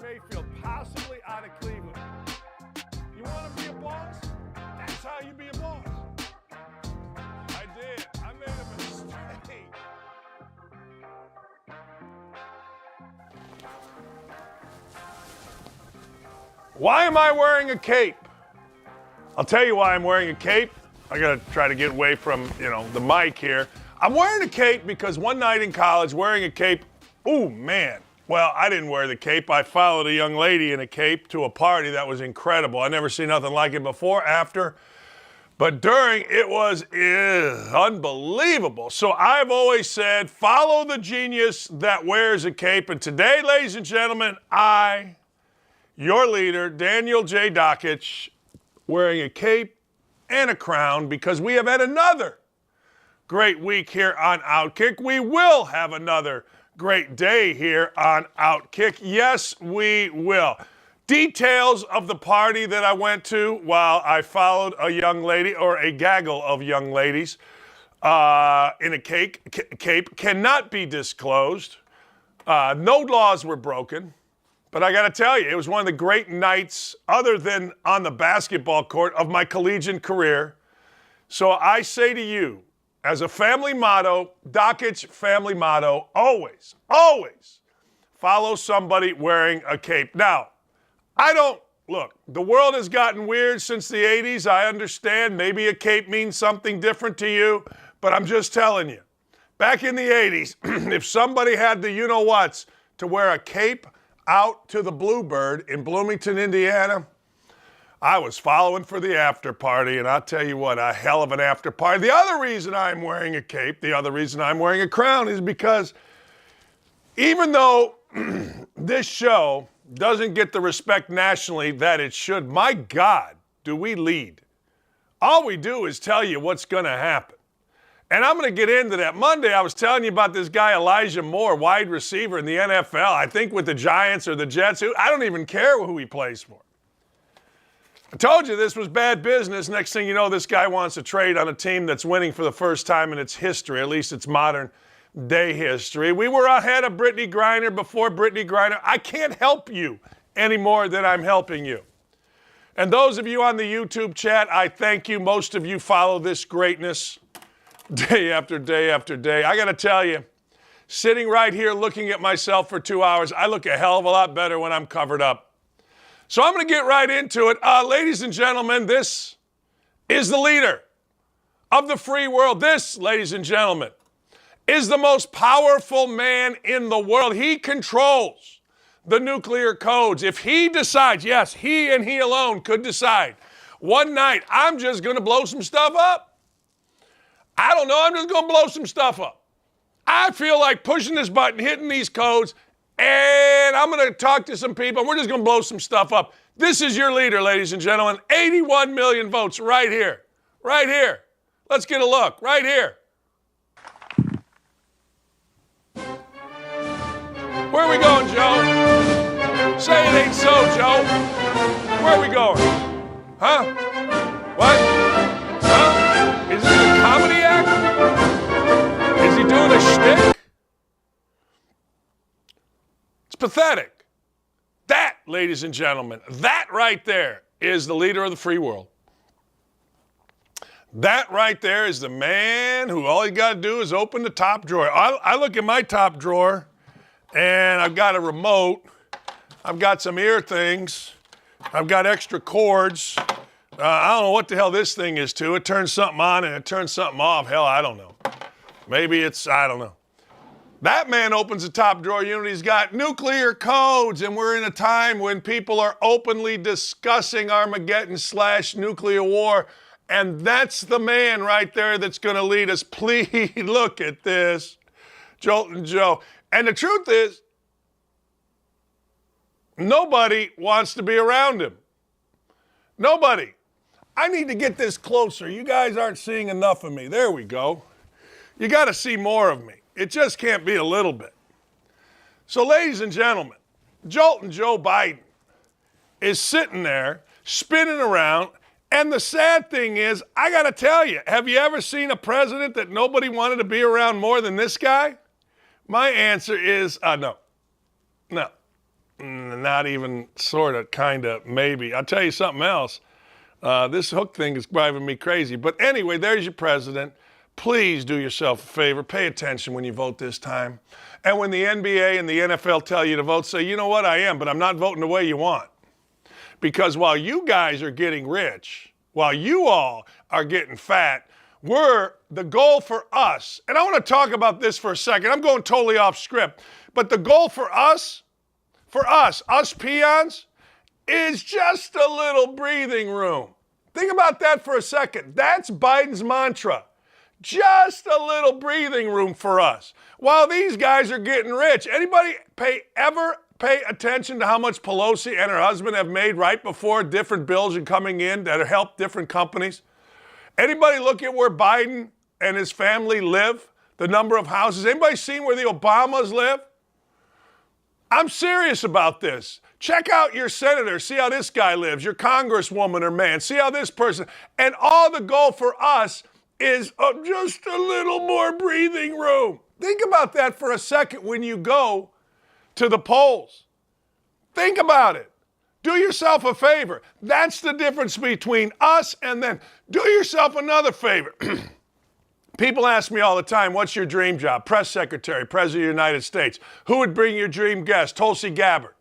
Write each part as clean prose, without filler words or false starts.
Mayfield, possibly out of Cleveland. You want to be a boss? That's how you be a boss. I did. I made a mistake. Why am I wearing a cape? I'll tell you why I'm wearing a cape. I gotta try to get away from, the mic here. I'm wearing a cape because one night in college, wearing a cape, ooh, man. Well, I didn't wear the cape. I followed a young lady in a cape to a party that was incredible. I never seen nothing like it before, after, but during, it was unbelievable. So I've always said, follow the genius that wears a cape. And today, ladies and gentlemen, your leader, Daniel J. Dakich, wearing a cape and a crown because we have had another great week here on Outkick. We will have another great day here on Outkick. Yes, we will. Details of the party that I went to while I followed a young lady or a gaggle of young ladies in a cape cannot be disclosed. No laws were broken. But I got to tell you, it was one of the great nights, other than on the basketball court, of my collegiate career. So I say to you, as a family motto, Dakich family motto, always, always follow somebody wearing a cape. Now, look, the world has gotten weird since the 80s. I understand maybe a cape means something different to you, but I'm just telling you, back in the 80s, if somebody had the you-know-whats to wear a cape out to the Bluebird in Bloomington, Indiana, I was following for the after party, and I'll tell you what, a hell of an after party. The other reason I'm wearing a cape, the other reason I'm wearing a crown is because even though this show doesn't get the respect nationally that it should, my God, do we lead. All we do is tell you what's going to happen. And I'm going to get into that. Monday, I was telling you about this guy, Elijah Moore, wide receiver in the NFL, I think with the Giants or the Jets. I don't even care who he plays for. I told you this was bad business. Next thing you know, this guy wants to trade on a team that's winning for the first time in its history, at least its modern day history. We were ahead of Brittany Griner before Brittany Griner. I can't help you any more than I'm helping you. And those of you on the YouTube chat, I thank you. Most of you follow this greatness day after day after day. I got to tell you, sitting right here looking at myself for 2 hours, I look a hell of a lot better when I'm covered up. So I'm going to get right into it. Ladies and gentlemen, this is the leader of the free world. This, ladies and gentlemen, is the most powerful man in the world. He controls the nuclear codes. If he decides, yes, he and he alone could decide, one night, I'm just going to blow some stuff up. I don't know, I'm just going to blow some stuff up. I feel like pushing this button, hitting these codes, and I'm going to talk to some people, and we're just going to blow some stuff up. This is your leader, ladies and gentlemen. 81 million votes right here. Right here. Let's get a look. Right here. Where are we going, Joe? Say it ain't so, Joe. Where are we going? Huh? What? Huh? Is this a comedy act? Is he doing a shtick? It's pathetic. That, ladies and gentlemen, that right there is the leader of the free world. That right there is the man who all you got to do is open the top drawer. I look at my top drawer, and I've got a remote. I've got some ear things. I've got extra cords. I don't know what the hell this thing is to. It turns something on and it turns something off. Hell, I don't know. Maybe I don't know. That man opens the top drawer unit. He's got nuclear codes, and we're in a time when people are openly discussing Armageddon/nuclear war, and that's the man right there that's going to lead us. Please look at this, Joltin' Joe. And the truth is, nobody wants to be around him. Nobody. I need to get this closer. You guys aren't seeing enough of me. There we go. You got to see more of me. It just can't be a little bit. So, ladies and gentlemen, Joltin' Joe Biden is sitting there spinning around, and the sad thing is, I got to tell you, have you ever seen a president that nobody wanted to be around more than this guy? My answer is no. No. Not even, sort of, kind of, maybe. I'll tell you something else. This hook thing is driving me crazy. But anyway, there's your president. Please do yourself a favor. Pay attention when you vote this time. And when the NBA and the NFL tell you to vote, say, you know what, I am, but I'm not voting the way you want. Because while you guys are getting rich, while you all are getting fat, the goal for us, and I want to talk about this for a second. I'm going totally off script. But the goal for us peons, is just a little breathing room. Think about that for a second. That's Biden's mantra. Just a little breathing room for us. While these guys are getting rich. Anybody ever pay attention to how much Pelosi and her husband have made right before different bills are coming in that have helped different companies? Anybody look at where Biden and his family live? The number of houses? Anybody seen where the Obamas live? I'm serious about this. Check out your senator. See how this guy lives. Your congresswoman or man. See how this person. And all the goal for us is just a little more breathing room. Think about that for a second when you go to the polls. Think about it. Do yourself a favor. That's the difference between us and them. Do yourself another favor. People ask me all the time, what's your dream job? Press secretary, president of the United States. Who would bring your dream guest? Tulsi Gabbard.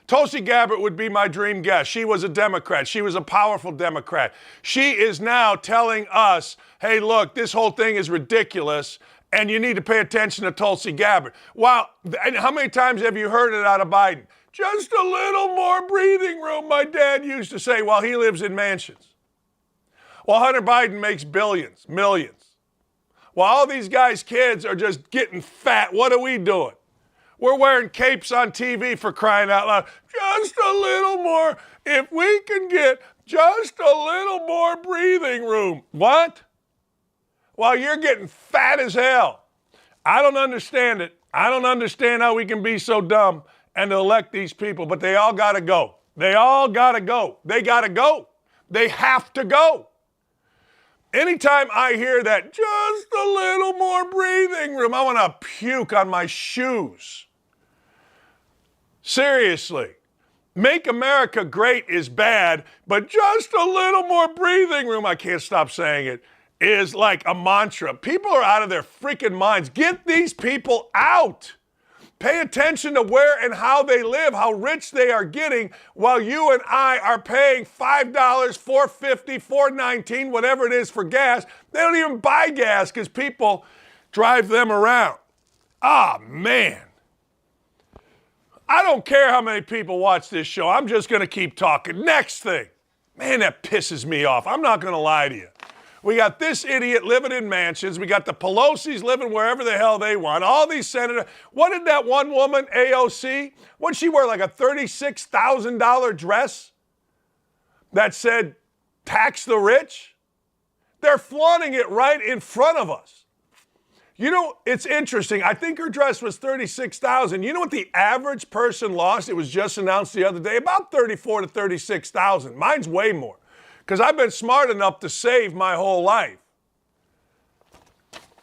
Tulsi Gabbard would be my dream guest. She was a Democrat. She was a powerful Democrat. She is now telling us, hey, look, this whole thing is ridiculous, and you need to pay attention to Tulsi Gabbard. Wow, and how many times have you heard it out of Biden? Just a little more breathing room, my dad used to say while he lives in mansions. Well, Hunter Biden makes billions, millions. While all these guys' kids are just getting fat, what are we doing? We're wearing capes on TV, for crying out loud. Just a little more, if we can get just a little more breathing room. What? While you're getting fat as hell. I don't understand it. I don't understand how we can be so dumb and elect these people, but they all got to go. They all got to go. They got to go. They have to go. Anytime I hear that, just a little more breathing room, I want to puke on my shoes. Seriously. Make America great is bad, but just a little more breathing room, I can't stop saying it, is like a mantra. People are out of their freaking minds. Get these people out. Pay attention to where and how they live, how rich they are getting, while you and I are paying $5, $4.50, $4.19, whatever it is for gas. They don't even buy gas because people drive them around. Ah, man. I don't care how many people watch this show. I'm just going to keep talking. Next thing. Man, that pisses me off. I'm not going to lie to you. We got this idiot living in mansions. We got the Pelosi's living wherever the hell they want. All these senators. What did that one woman, AOC, what did she wear, like a $36,000 dress that said, tax the rich? They're flaunting it right in front of us. You know, it's interesting. I think her dress was $36,000. You know what the average person lost? It was just announced the other day, about $34,000 to $36,000. Mine's way more. Because I've been smart enough to save my whole life.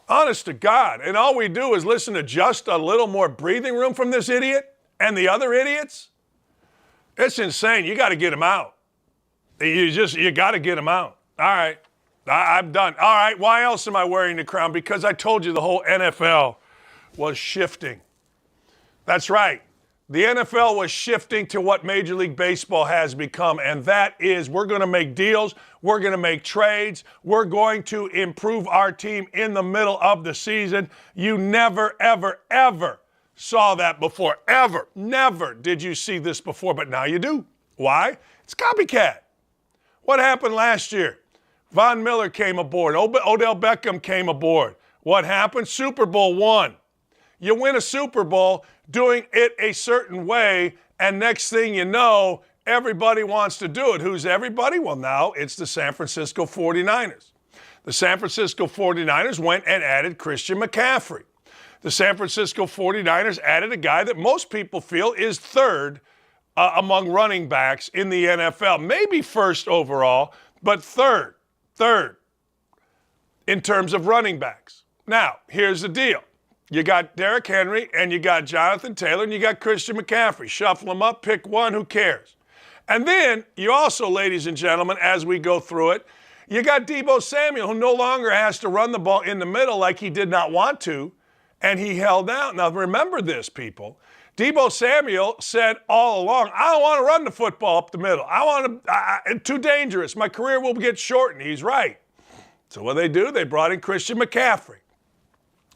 Honest to God. And all we do is listen to just a little more breathing room from this idiot and the other idiots. It's insane. You got to get them out. You got to get them out. All right. I'm done. All right. Why else am I wearing the crown? Because I told you the whole NFL was shifting. That's right. The NFL was shifting to what Major League Baseball has become, and that is we're going to make deals, we're going to make trades, we're going to improve our team in the middle of the season. You never, ever, ever saw that before. Ever. Never did you see this before, but now you do. Why? It's copycat. What happened last year? Von Miller came aboard. Odell Beckham came aboard. What happened? Super Bowl won. You win a Super Bowl doing it a certain way, and next thing you know, everybody wants to do it. Who's everybody? Well, now it's the San Francisco 49ers. The San Francisco 49ers went and added Christian McCaffrey. The San Francisco 49ers added a guy that most people feel is third among running backs in the NFL. Maybe first overall, but third in terms of running backs. Now, here's the deal. You got Derrick Henry, and you got Jonathan Taylor, and you got Christian McCaffrey. Shuffle them up, pick one, who cares? And then you also, ladies and gentlemen, as we go through it, you got Deebo Samuel, who no longer has to run the ball in the middle like he did not want to, and he held out. Now, remember this, people. Deebo Samuel said all along, I don't want to run the football up the middle. It's too dangerous. My career will get shortened. He's right. So what they do, they brought in Christian McCaffrey.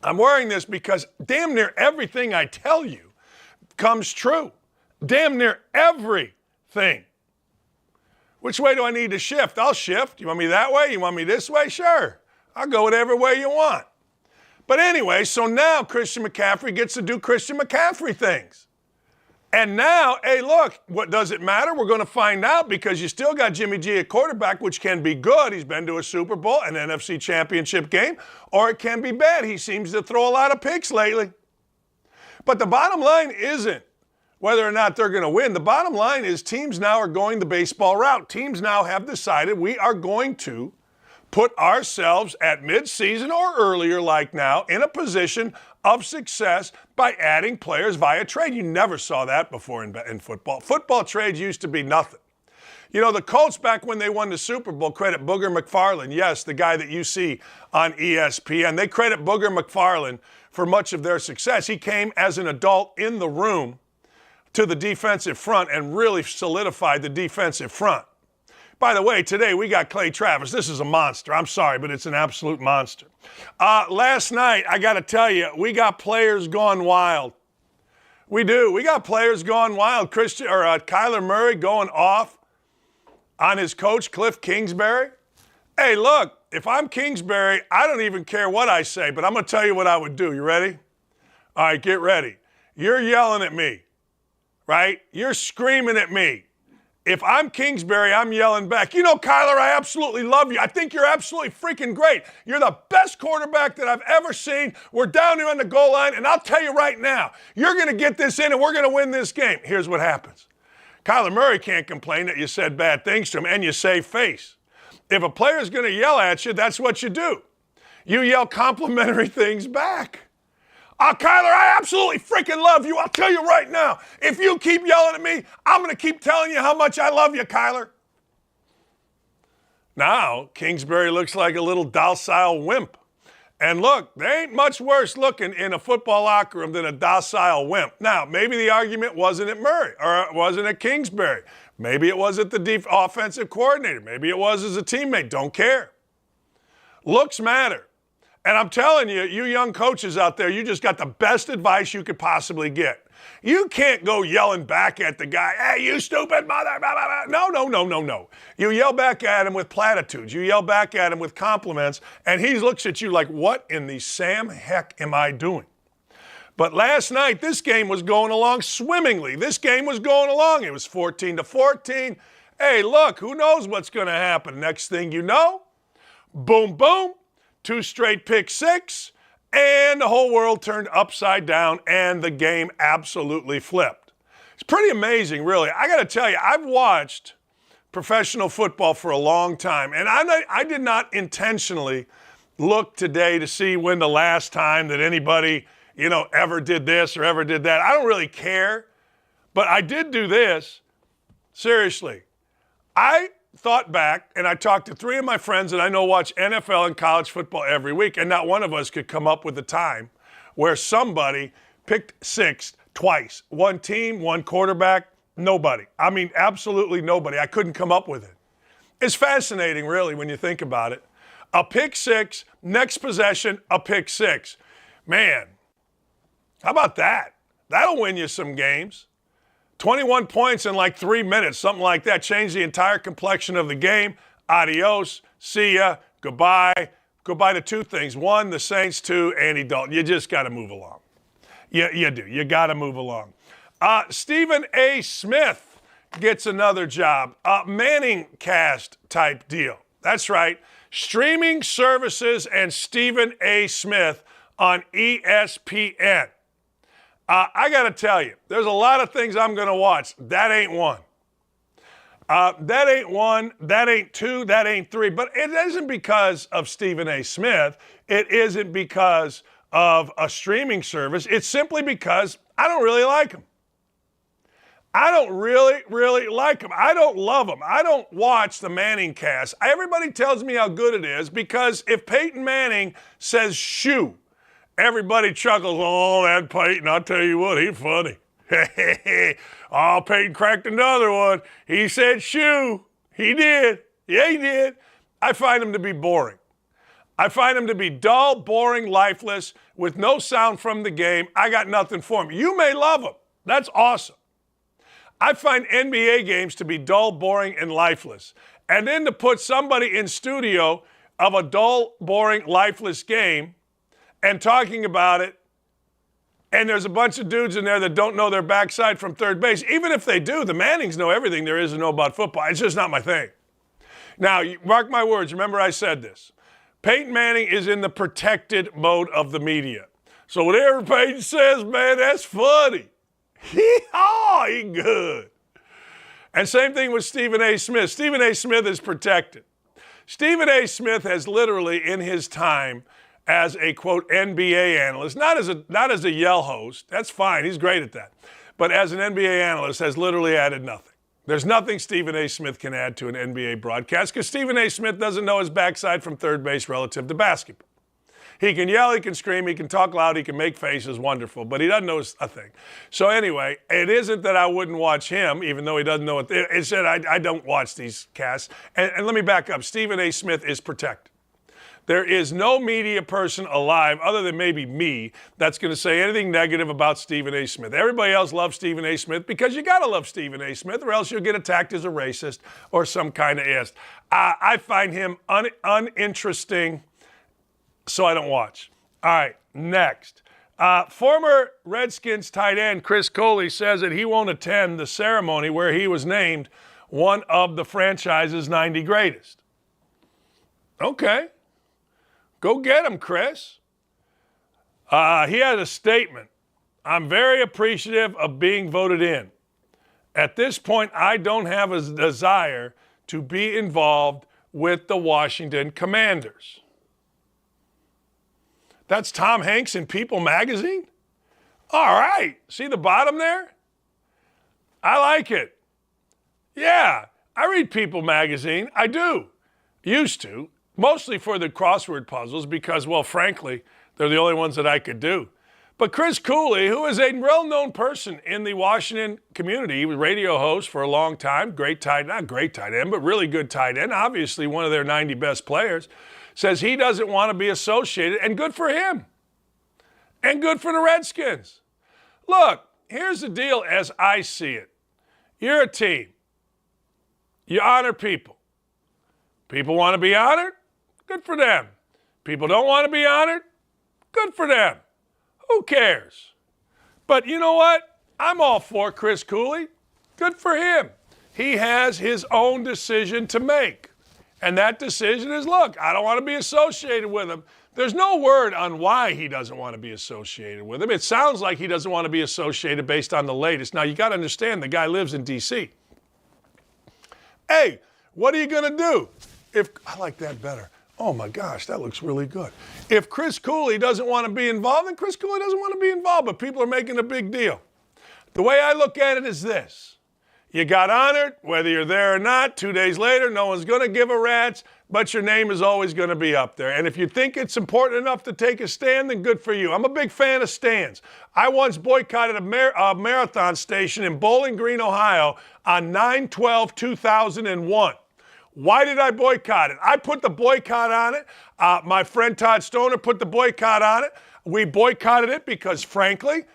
I'm wearing this because damn near everything I tell you comes true. Damn near everything. Which way do I need to shift? I'll shift. You want me that way? You want me this way? Sure. I'll go whatever way you want. But anyway, so now Christian McCaffrey gets to do Christian McCaffrey things. And now, hey, look, what does it matter? We're going to find out because you still got Jimmy G at quarterback, which can be good. He's been to a Super Bowl, an NFC championship game, or it can be bad. He seems to throw a lot of picks lately. But the bottom line isn't whether or not they're going to win. The bottom line is teams now are going the baseball route. Teams now have decided we are going to put ourselves at midseason or earlier like now in a position of success by adding players via trade. You never saw that before in football. Football trades used to be nothing. You know, the Colts back when they won the Super Bowl credit Booger McFarland. Yes, the guy that you see on ESPN. They credit Booger McFarland for much of their success. He came as an adult in the room to the defensive front and really solidified the defensive front. By the way, today we got Clay Travis. This is a monster. I'm sorry, but it's an absolute monster. Last night, I got to tell you, we got players gone wild. We do. We got players gone wild. Kyler Murray going off on his coach, Cliff Kingsbury. Hey, look, if I'm Kingsbury, I don't even care what I say, but I'm going to tell you what I would do. You ready? All right, get ready. You're yelling at me, right? You're screaming at me. If I'm Kingsbury, I'm yelling back, you know, Kyler, I absolutely love you. I think you're absolutely freaking great. You're the best quarterback that I've ever seen. We're down here on the goal line, and I'll tell you right now, you're going to get this in, and we're going to win this game. Here's what happens. Kyler Murray can't complain that you said bad things to him, and you save face. If a player's going to yell at you, that's what you do. You yell complimentary things back. Kyler, I absolutely freaking love you. I'll tell you right now, if you keep yelling at me, I'm going to keep telling you how much I love you, Kyler. Now, Kingsbury looks like a little docile wimp. And look, there ain't much worse looking in a football locker room than a docile wimp. Now, maybe the argument wasn't at Murray or it wasn't at Kingsbury. Maybe it was at the offensive coordinator. Maybe it was as a teammate. Don't care. Looks matter. And I'm telling you, you young coaches out there, you just got the best advice you could possibly get. You can't go yelling back at the guy, hey, you stupid mother, blah, blah, blah. No. You yell back at him with platitudes. You yell back at him with compliments, and he looks at you like, what in the Sam heck am I doing? But last night, this game was going along swimmingly. This game was going along. It was 14-14. Hey, look, who knows what's going to happen? Next thing you know, boom, boom. 2 straight pick six, and the whole world turned upside down, and the game absolutely flipped. It's pretty amazing, really. I got to tell you, I've watched professional football for a long time, and I did not intentionally look today to see when the last time that anybody, ever did this or ever did that. I don't really care, but I did do this. Seriously, I thought back, and I talked to 3 of my friends that I know watch NFL and college football every week, and not one of us could come up with a time where somebody picked sixth twice. One team, one quarterback, nobody. I mean, absolutely nobody. I couldn't come up with it. It's fascinating, really, when you think about it. A pick six, next possession, a pick six. Man, how about that? That'll win you some games. 21 points in like 3 minutes, something like that. Changed the entire complexion of the game. Adios, see ya, goodbye. Goodbye to 2 things. 1, the Saints. 2, Andy Dalton. You just got to move along. You do. You got to move along. Stephen A. Smith gets another job. Manning cast type deal. That's right. Streaming services and Stephen A. Smith on ESPN. I got to tell you, there's a lot of things I'm going to watch. That ain't one. That ain't one. That ain't 2. That ain't 3. But it isn't because of Stephen A. Smith. It isn't because of a streaming service, it's simply because I don't really like them. I don't really like them. I don't love them. I don't watch the Manning cast. Everybody tells me how good it is because if Peyton Manning says shoo, everybody chuckles. Oh, that Peyton, I'll tell you what, he's funny. Oh, Peyton cracked another one. He said shoo. He did. Yeah, he did. I find him to be boring. I find him to be dull, boring, lifeless, with no sound from the game. I got nothing for him. You may love him. That's awesome. I find NBA games to be dull, boring, and lifeless. And then to put somebody in studio of a dull, boring, lifeless game and talking about it, and there's a bunch of dudes in there that don't know their backside from third base. Even if they do, the Mannings know everything there is to know about football. It's just not my thing. Now, mark my words. Remember I said this. Peyton Manning is in the protected mode of the media. So whatever Peyton says, man, that's funny. Oh, he good. And same thing with Stephen A. Smith. Stephen A. Smith is protected. Stephen A. Smith has literally, in his time as a, quote, NBA analyst, not as a Yell host, that's fine, he's great at that, but as an NBA analyst has literally added nothing. There's nothing Stephen A. Smith can add to an NBA broadcast because Stephen A. Smith doesn't know his backside from third base relative to basketball. He can yell, he can scream, he can talk loud, he can make faces, wonderful, but he doesn't know a thing. So anyway, it isn't that I wouldn't watch him, even though he doesn't know it. It's that I don't watch these casts. And let me back up. Stephen A. Smith is protected. There is no media person alive, other than maybe me, that's going to say anything negative about Stephen A. Smith. Everybody else loves Stephen A. Smith because you got to love Stephen A. Smith or else you'll get attacked as a racist or some kind of ist. I find him uninteresting, so I don't watch. All right, next. Former Redskins tight end Chris Coley says that he won't attend the ceremony where he was named one of the franchise's 90 greatest. Okay. Go get him, Chris. He had a statement. I'm very appreciative of being voted in. At this point, I don't have a desire to be involved with the Washington Commanders. That's Tom Hanks in People magazine? All right. See the bottom there? I like it. Yeah, I read People magazine. I do. Used to. Mostly for the crossword puzzles because, well, frankly, they're the only ones that I could do. But Chris Cooley, who is a well-known person in the Washington community, he was a radio host for a long time, not great tight end, but really good tight end, obviously one of their 90 best players, says he doesn't want to be associated, and good for him. And good for the Redskins. Look, here's the deal as I see it. You're a team. You honor people. People want to be honored? Good for them. People don't want to be honored? Good for them. Who cares? But you know what? I'm all for Chris Cooley. Good for him. He has his own decision to make. And that decision is, look, I don't want to be associated with him. There's no word on why he doesn't want to be associated with him. It sounds like he doesn't want to be associated based on the latest. Now, you got to understand the guy lives in D.C. Hey, what are you going to do? I like that better. Oh my gosh, that looks really good. If Chris Cooley doesn't want to be involved, then Chris Cooley doesn't want to be involved, but people are making a big deal. The way I look at it is this. You got honored, whether you're there or not. 2 days later, no one's going to give a rat's, but your name is always going to be up there. And if you think it's important enough to take a stand, then good for you. I'm a big fan of stands. I once boycotted a marathon station in Bowling Green, Ohio on 9/12/2001. Why did I boycott it? I put the boycott on it. My friend Todd Stoner put the boycott on it. We boycotted it because, frankly,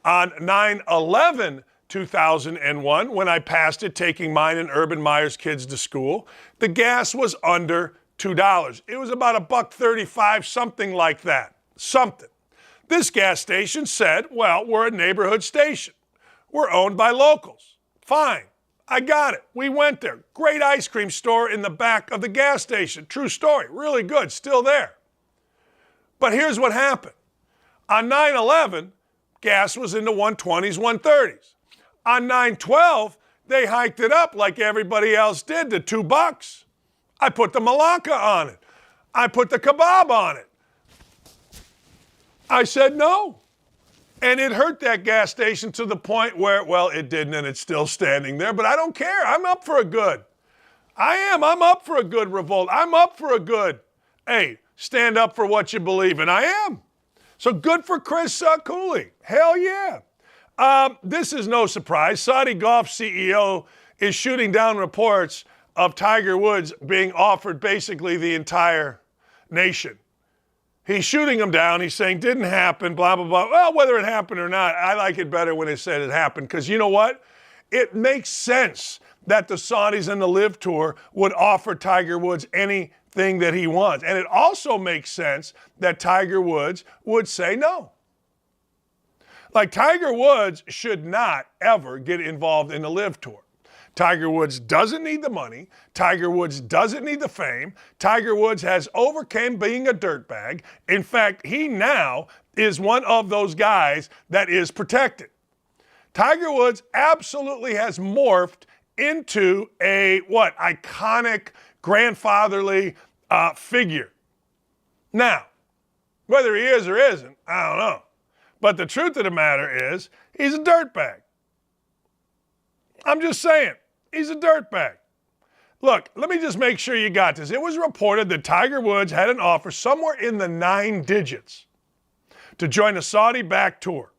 on 9/11/2001, when I passed it, taking mine and Urban Meyer's kids to school, the gas was under $2. It was about $1.35, something like that. Something. This gas station said, well, we're a neighborhood station. We're owned by locals. Fine. I got it. We went there. Great ice cream store in the back of the gas station. True story. Really good. Still there. But here's what happened. On 9/11, gas was in the 120s, 130s. On 9/12, they hiked it up like everybody else did to $2. I put the malaka on it. I put the kebab on it. I said no. And it hurt that gas station to the point where, well, it didn't, and it's still standing there, but I don't care. I'm up for a good. I am. I'm up for a good revolt. I'm up for a good, hey, stand up for what you believe in. I am. So good for Chris Cooley. Hell yeah. This is no surprise. Saudi Golf CEO is shooting down reports of Tiger Woods being offered basically the entire nation. He's shooting them down. He's saying didn't happen, blah, blah, blah. Well, whether it happened or not, I like it better when they said it happened because you know what? It makes sense that the Saudis and the Live Tour would offer Tiger Woods anything that he wants. And it also makes sense that Tiger Woods would say no. Like Tiger Woods should not ever get involved in the Live Tour. Tiger Woods doesn't need the money. Tiger Woods doesn't need the fame. Tiger Woods has overcome being a dirtbag. In fact, he now is one of those guys that is protected. Tiger Woods absolutely has morphed into a, iconic, grandfatherly figure. Now, whether he is or isn't, I don't know. But the truth of the matter is, he's a dirtbag. I'm just saying, he's a dirtbag. Look, let me just make sure you got this. It was reported that Tiger Woods had an offer somewhere in the 9 digits to join a Saudi-backed tour.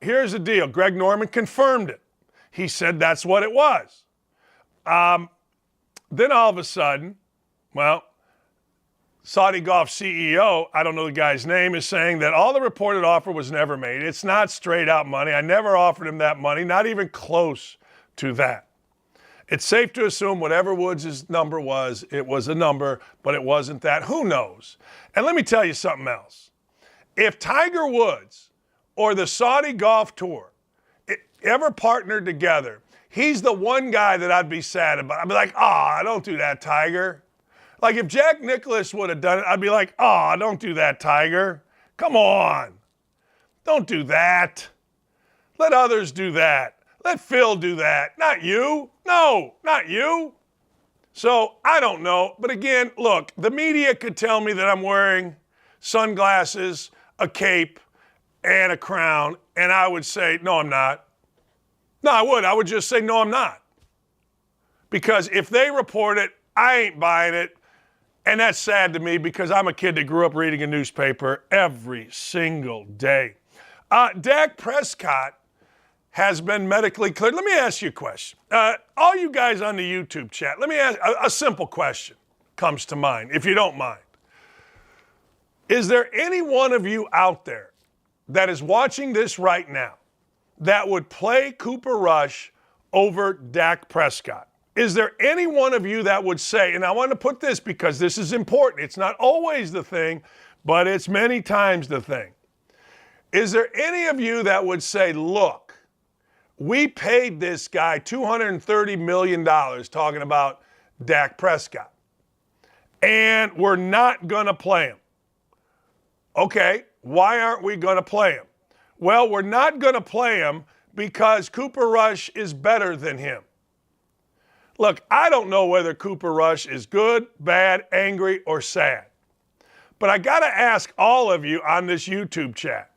Here's the deal. Greg Norman confirmed it. He said that's what it was. Then all of a sudden, well, Saudi Golf CEO, I don't know the guy's name, is saying that all the reported offer was never made. It's not straight out money. I never offered him that money, not even close to that. It's safe to assume whatever Woods' number was, it was a number, but it wasn't that. Who knows? And let me tell you something else. If Tiger Woods or the Saudi Golf Tour ever partnered together, he's the one guy that I'd be sad about. I'd be like, don't do that, Tiger. Like if Jack Nicklaus would have done it, I'd be like, don't do that, Tiger. Come on. Don't do that. Let others do that. Let Phil do that. Not you. No, not you. So I don't know. But again, look, the media could tell me that I'm wearing sunglasses, a cape, and a crown, and I would say, no, I'm not. No, I would. I would just say, no, I'm not. Because if they report it, I ain't buying it. And that's sad to me because I'm a kid that grew up reading a newspaper every single day. Dak Prescott has been medically cleared. Let me ask you a question. All you guys on the YouTube chat, let me ask a simple question comes to mind, if you don't mind. Is there any one of you out there that is watching this right now that would play Cooper Rush over Dak Prescott? Is there any one of you that would say, and I want to put this because this is important. It's not always the thing, but it's many times the thing. Is there any of you that would say, look, we paid this guy $230 million talking about Dak Prescott, and we're not going to play him? Okay, why aren't we going to play him? Well, we're not going to play him because Cooper Rush is better than him. Look, I don't know whether Cooper Rush is good, bad, angry, or sad. But I got to ask all of you on this YouTube chat,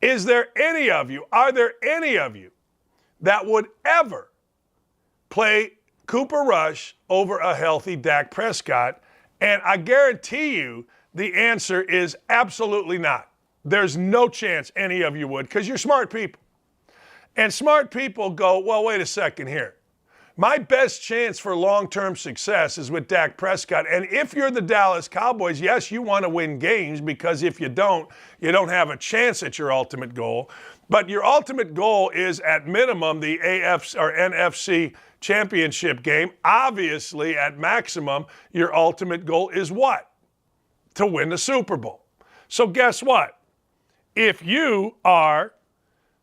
are there any of you that would ever play Cooper Rush over a healthy Dak Prescott? And I guarantee you the answer is absolutely not. There's no chance any of you would because you're smart people. And smart people go, well, wait a second here. My best chance for long-term success is with Dak Prescott. And if you're the Dallas Cowboys, yes, you want to win games because if you don't have a chance at your ultimate goal. But your ultimate goal is at minimum the AFC or NFC championship game. Obviously, at maximum, your ultimate goal is what? To win the Super Bowl. So guess what? If you are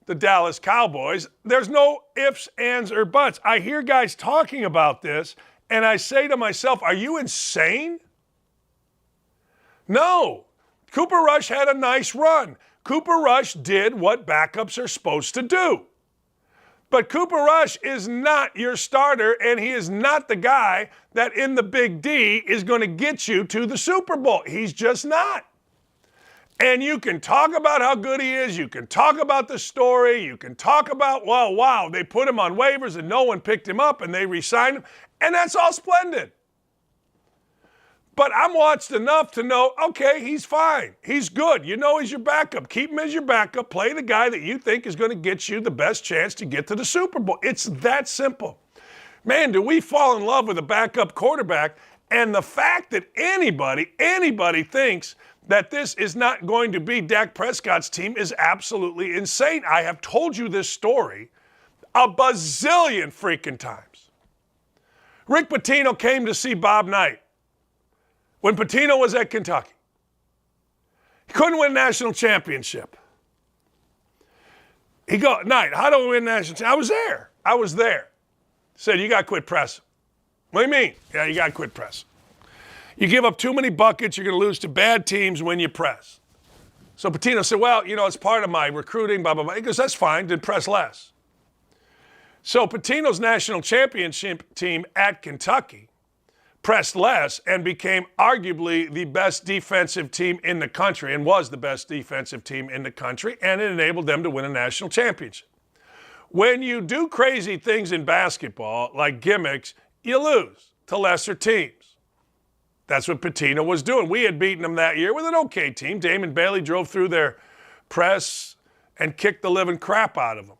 the Dallas Cowboys, there's no ifs, ands, or buts. I hear guys talking about this, and I say to myself, are you insane? No. Cooper Rush had a nice run. Cooper Rush did what backups are supposed to do. But Cooper Rush is not your starter, and he is not the guy that in the Big D is going to get you to the Super Bowl. He's just not. And you can talk about how good he is. You can talk about the story. You can talk about, well, wow, they put him on waivers and no one picked him up and they re-signed him. And that's all splendid. But I'm watched enough to know, okay, he's fine. He's good. You know he's your backup. Keep him as your backup. Play the guy that you think is going to get you the best chance to get to the Super Bowl. It's that simple. Man, do we fall in love with a backup quarterback. And the fact that anybody thinks that this is not going to be Dak Prescott's team is absolutely insane. I have told you this story a bazillion freaking times. Rick Pitino came to see Bob Knight when Pitino was at Kentucky. He couldn't win a national championship. He go, Knight, how do we win a national championship? I was there. Said, you got to quit pressing. What do you mean? Yeah, you got to quit pressing. You give up too many buckets, you're going to lose to bad teams when you press. So Pitino said, well, you know, it's part of my recruiting, blah, blah, blah. He goes, that's fine, then press less. So Pitino's national championship team at Kentucky pressed less and became arguably the best defensive team in the country and was the best defensive team in the country, and it enabled them to win a national championship. When you do crazy things in basketball, like gimmicks, you lose to lesser teams. That's what Pitino was doing. We had beaten them that year with an okay team. Damon Bailey drove through their press and kicked the living crap out of them.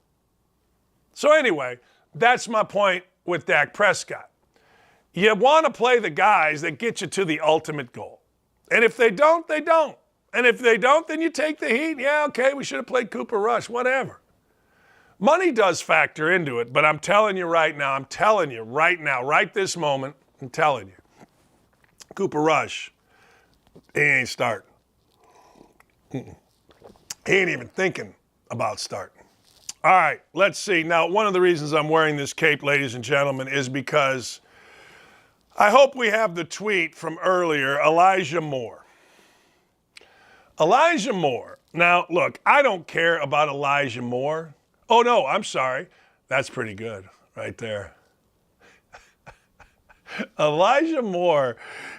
So anyway, that's my point with Dak Prescott. You want to play the guys that get you to the ultimate goal. And if they don't, they don't. And if they don't, then you take the heat. Yeah, okay, we should have played Cooper Rush, whatever. Money does factor into it, but I'm telling you right now, right this moment, I'm telling you, Cooper Rush, he ain't starting. He ain't even thinking about starting. All right, let's see. Now, one of the reasons I'm wearing this cape, ladies and gentlemen, is because I hope we have the tweet from earlier, Elijah Moore. Elijah Moore. Now, look, I don't care about Elijah Moore. Oh, no, I'm sorry. That's pretty good right there. Elijah Moore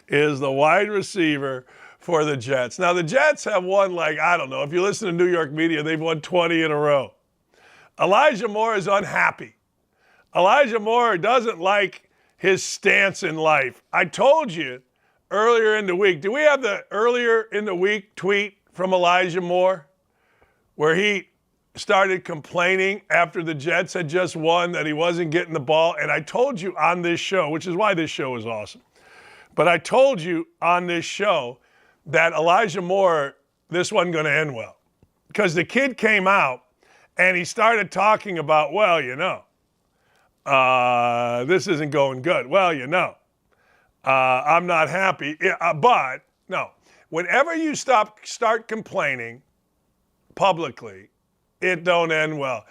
is the wide receiver for the Jets. Now, the Jets have won, I don't know, if you listen to New York media, they've won 20 in a row. Elijah Moore is unhappy. Elijah Moore doesn't like his stance in life. I told you earlier in the week, do we have the earlier in the week tweet from Elijah Moore where he started complaining after the Jets had just won that he wasn't getting the ball? And I told you on this show, which is why this show is awesome, but I told you on this show that Elijah Moore, this wasn't going to end well. Because the kid came out and he started talking about, well, you know, this isn't going good. Well, you know, I'm not happy. But, no, whenever you start complaining publicly, it don't end well.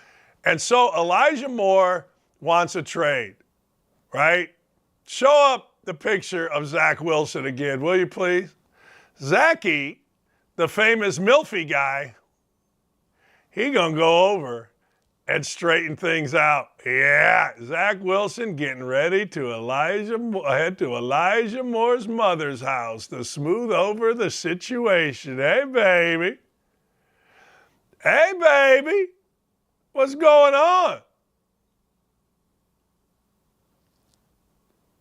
And so Elijah Moore wants a trade, right? Show up the picture of Zach Wilson again, will you please? Zachy, the famous Milfy guy, he gonna go over and straighten things out. Yeah, Zach Wilson getting ready to head to Elijah Moore's mother's house to smooth over the situation. Hey, baby. Hey, baby, what's going on?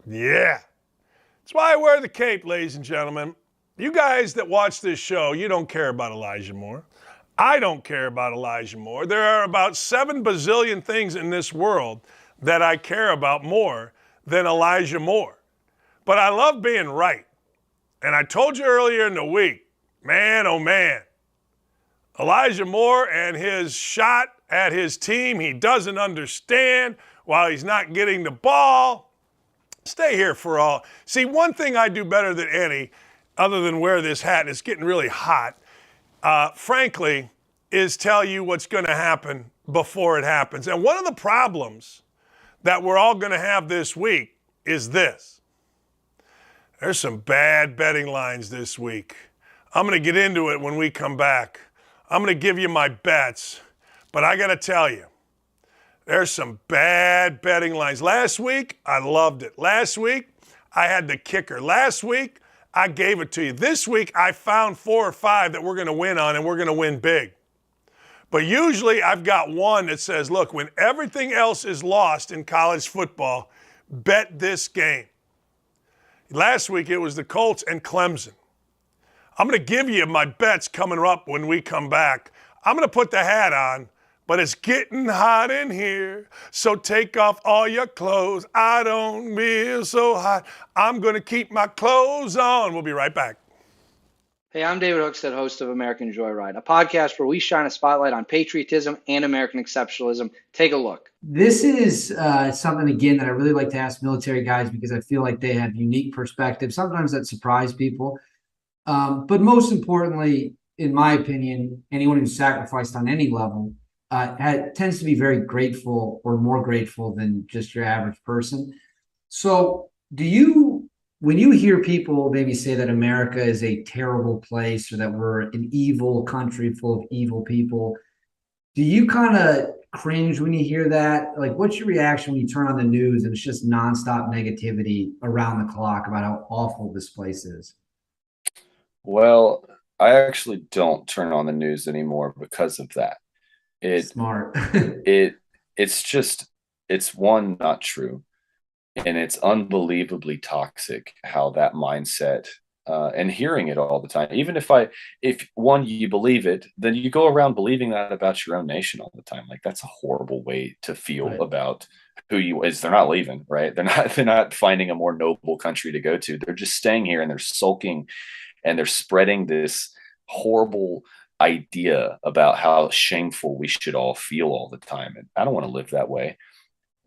Yeah. That's why I wear the cape, ladies and gentlemen. You guys that watch this show, you don't care about Elijah Moore. I don't care about Elijah Moore. There are about 7 bazillion things in this world that I care about more than Elijah Moore. But I love being right. And I told you earlier in the week, man, oh man, Elijah Moore and his shot at his team, he doesn't understand while he's not getting the ball. Stay here for all. See, one thing I do better than any, other than wear this hat, and it's getting really hot, frankly, is tell you what's going to happen before it happens. And one of the problems that we're all going to have this week is this. There's some bad betting lines this week. I'm going to get into it when we come back. I'm going to give you my bets, but I got to tell you, there's some bad betting lines. Last week, I loved it. Last week, I had the kicker. Last week, I gave it to you. This week, I found 4 or 5 that we're going to win on, and we're going to win big. But usually, I've got one that says, look, when everything else is lost in college football, bet this game. Last week, it was the Colts and Clemson. I'm going to give you my bets coming up when we come back. I'm going to put the hat on, but it's getting hot in here, so take off all your clothes. I don't feel so hot. I'm going to keep my clothes on. We'll be right back. Hey, I'm David Hookstead, host of American Joyride, a podcast where we shine a spotlight on patriotism and American exceptionalism. Take a look. This is something, again, that I really like to ask military guys because I feel like they have unique perspectives, sometimes that surprise people. But most importantly, in my opinion, anyone who's sacrificed on any level tends to be very grateful, or more grateful than just your average person. So when you hear people maybe say that America is a terrible place or that we're an evil country full of evil people, do you kind of cringe when you hear that? Like, what's your reaction when you turn on the news and it's just nonstop negativity around the clock about how awful this place is? Well, I actually don't turn on the news anymore because of that. Smart. It's one, not true. And it's unbelievably toxic how that mindset, and hearing it all the time. Even if one, you believe it, then you go around believing that about your own nation all the time. Like, that's a horrible way to feel about who you is. They're not leaving, right? They're not finding a more noble country to go to. They're just staying here, and they're sulking, and they're spreading this horrible idea about how shameful we should all feel all the time. And I don't want to live that way,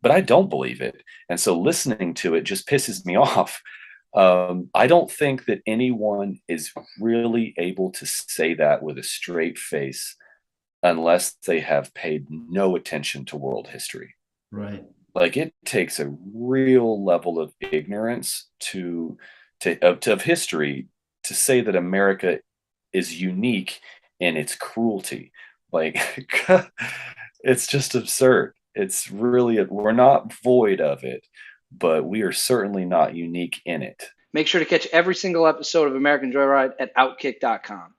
but I don't believe it. And so listening to it just pisses me off. I don't think that anyone is really able to say that with a straight face unless they have paid no attention to world history. Right. Like, it takes a real level of ignorance of history to say that America is unique in its cruelty. Like, it's just absurd. It's really, we're not void of it, but we are certainly not unique in it. Make sure to catch every single episode of American Joyride at Outkick.com.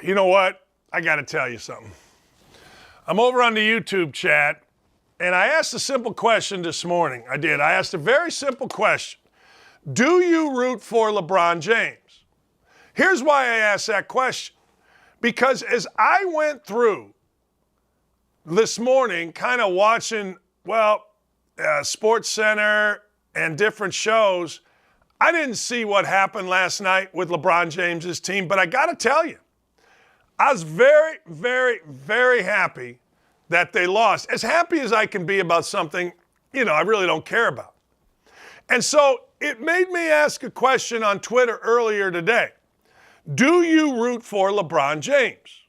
You know what? I got to tell you something. I'm over on the YouTube chat, and I asked a simple question this morning. I did. I asked a very simple question. Do you root for LeBron James? Here's why I asked that question. Because as I went through this morning, kind of watching, Sports Center and different shows, I didn't see what happened last night with LeBron James's team, but I got to tell you, I was very, very, very happy that they lost. As happy as I can be about something, I really don't care about. And so it made me ask a question on Twitter earlier today. Do you root for LeBron James?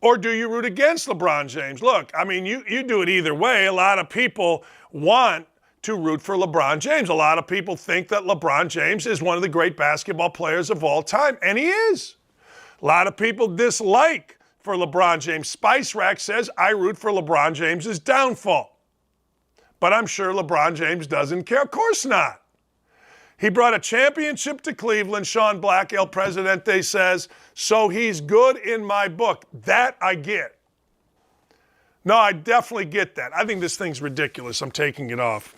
Or do you root against LeBron James? Look, I mean, you do it either way. A lot of people want to root for LeBron James. A lot of people think that LeBron James is one of the great basketball players of all time, and he is. A lot of people dislike for LeBron James. Spice Rack says, I root for LeBron James's downfall. But I'm sure LeBron James doesn't care. Of course not. He brought a championship to Cleveland, Sean Black, El Presidente says, so he's good in my book. That I get. No, I definitely get that. I think this thing's ridiculous. I'm taking it off.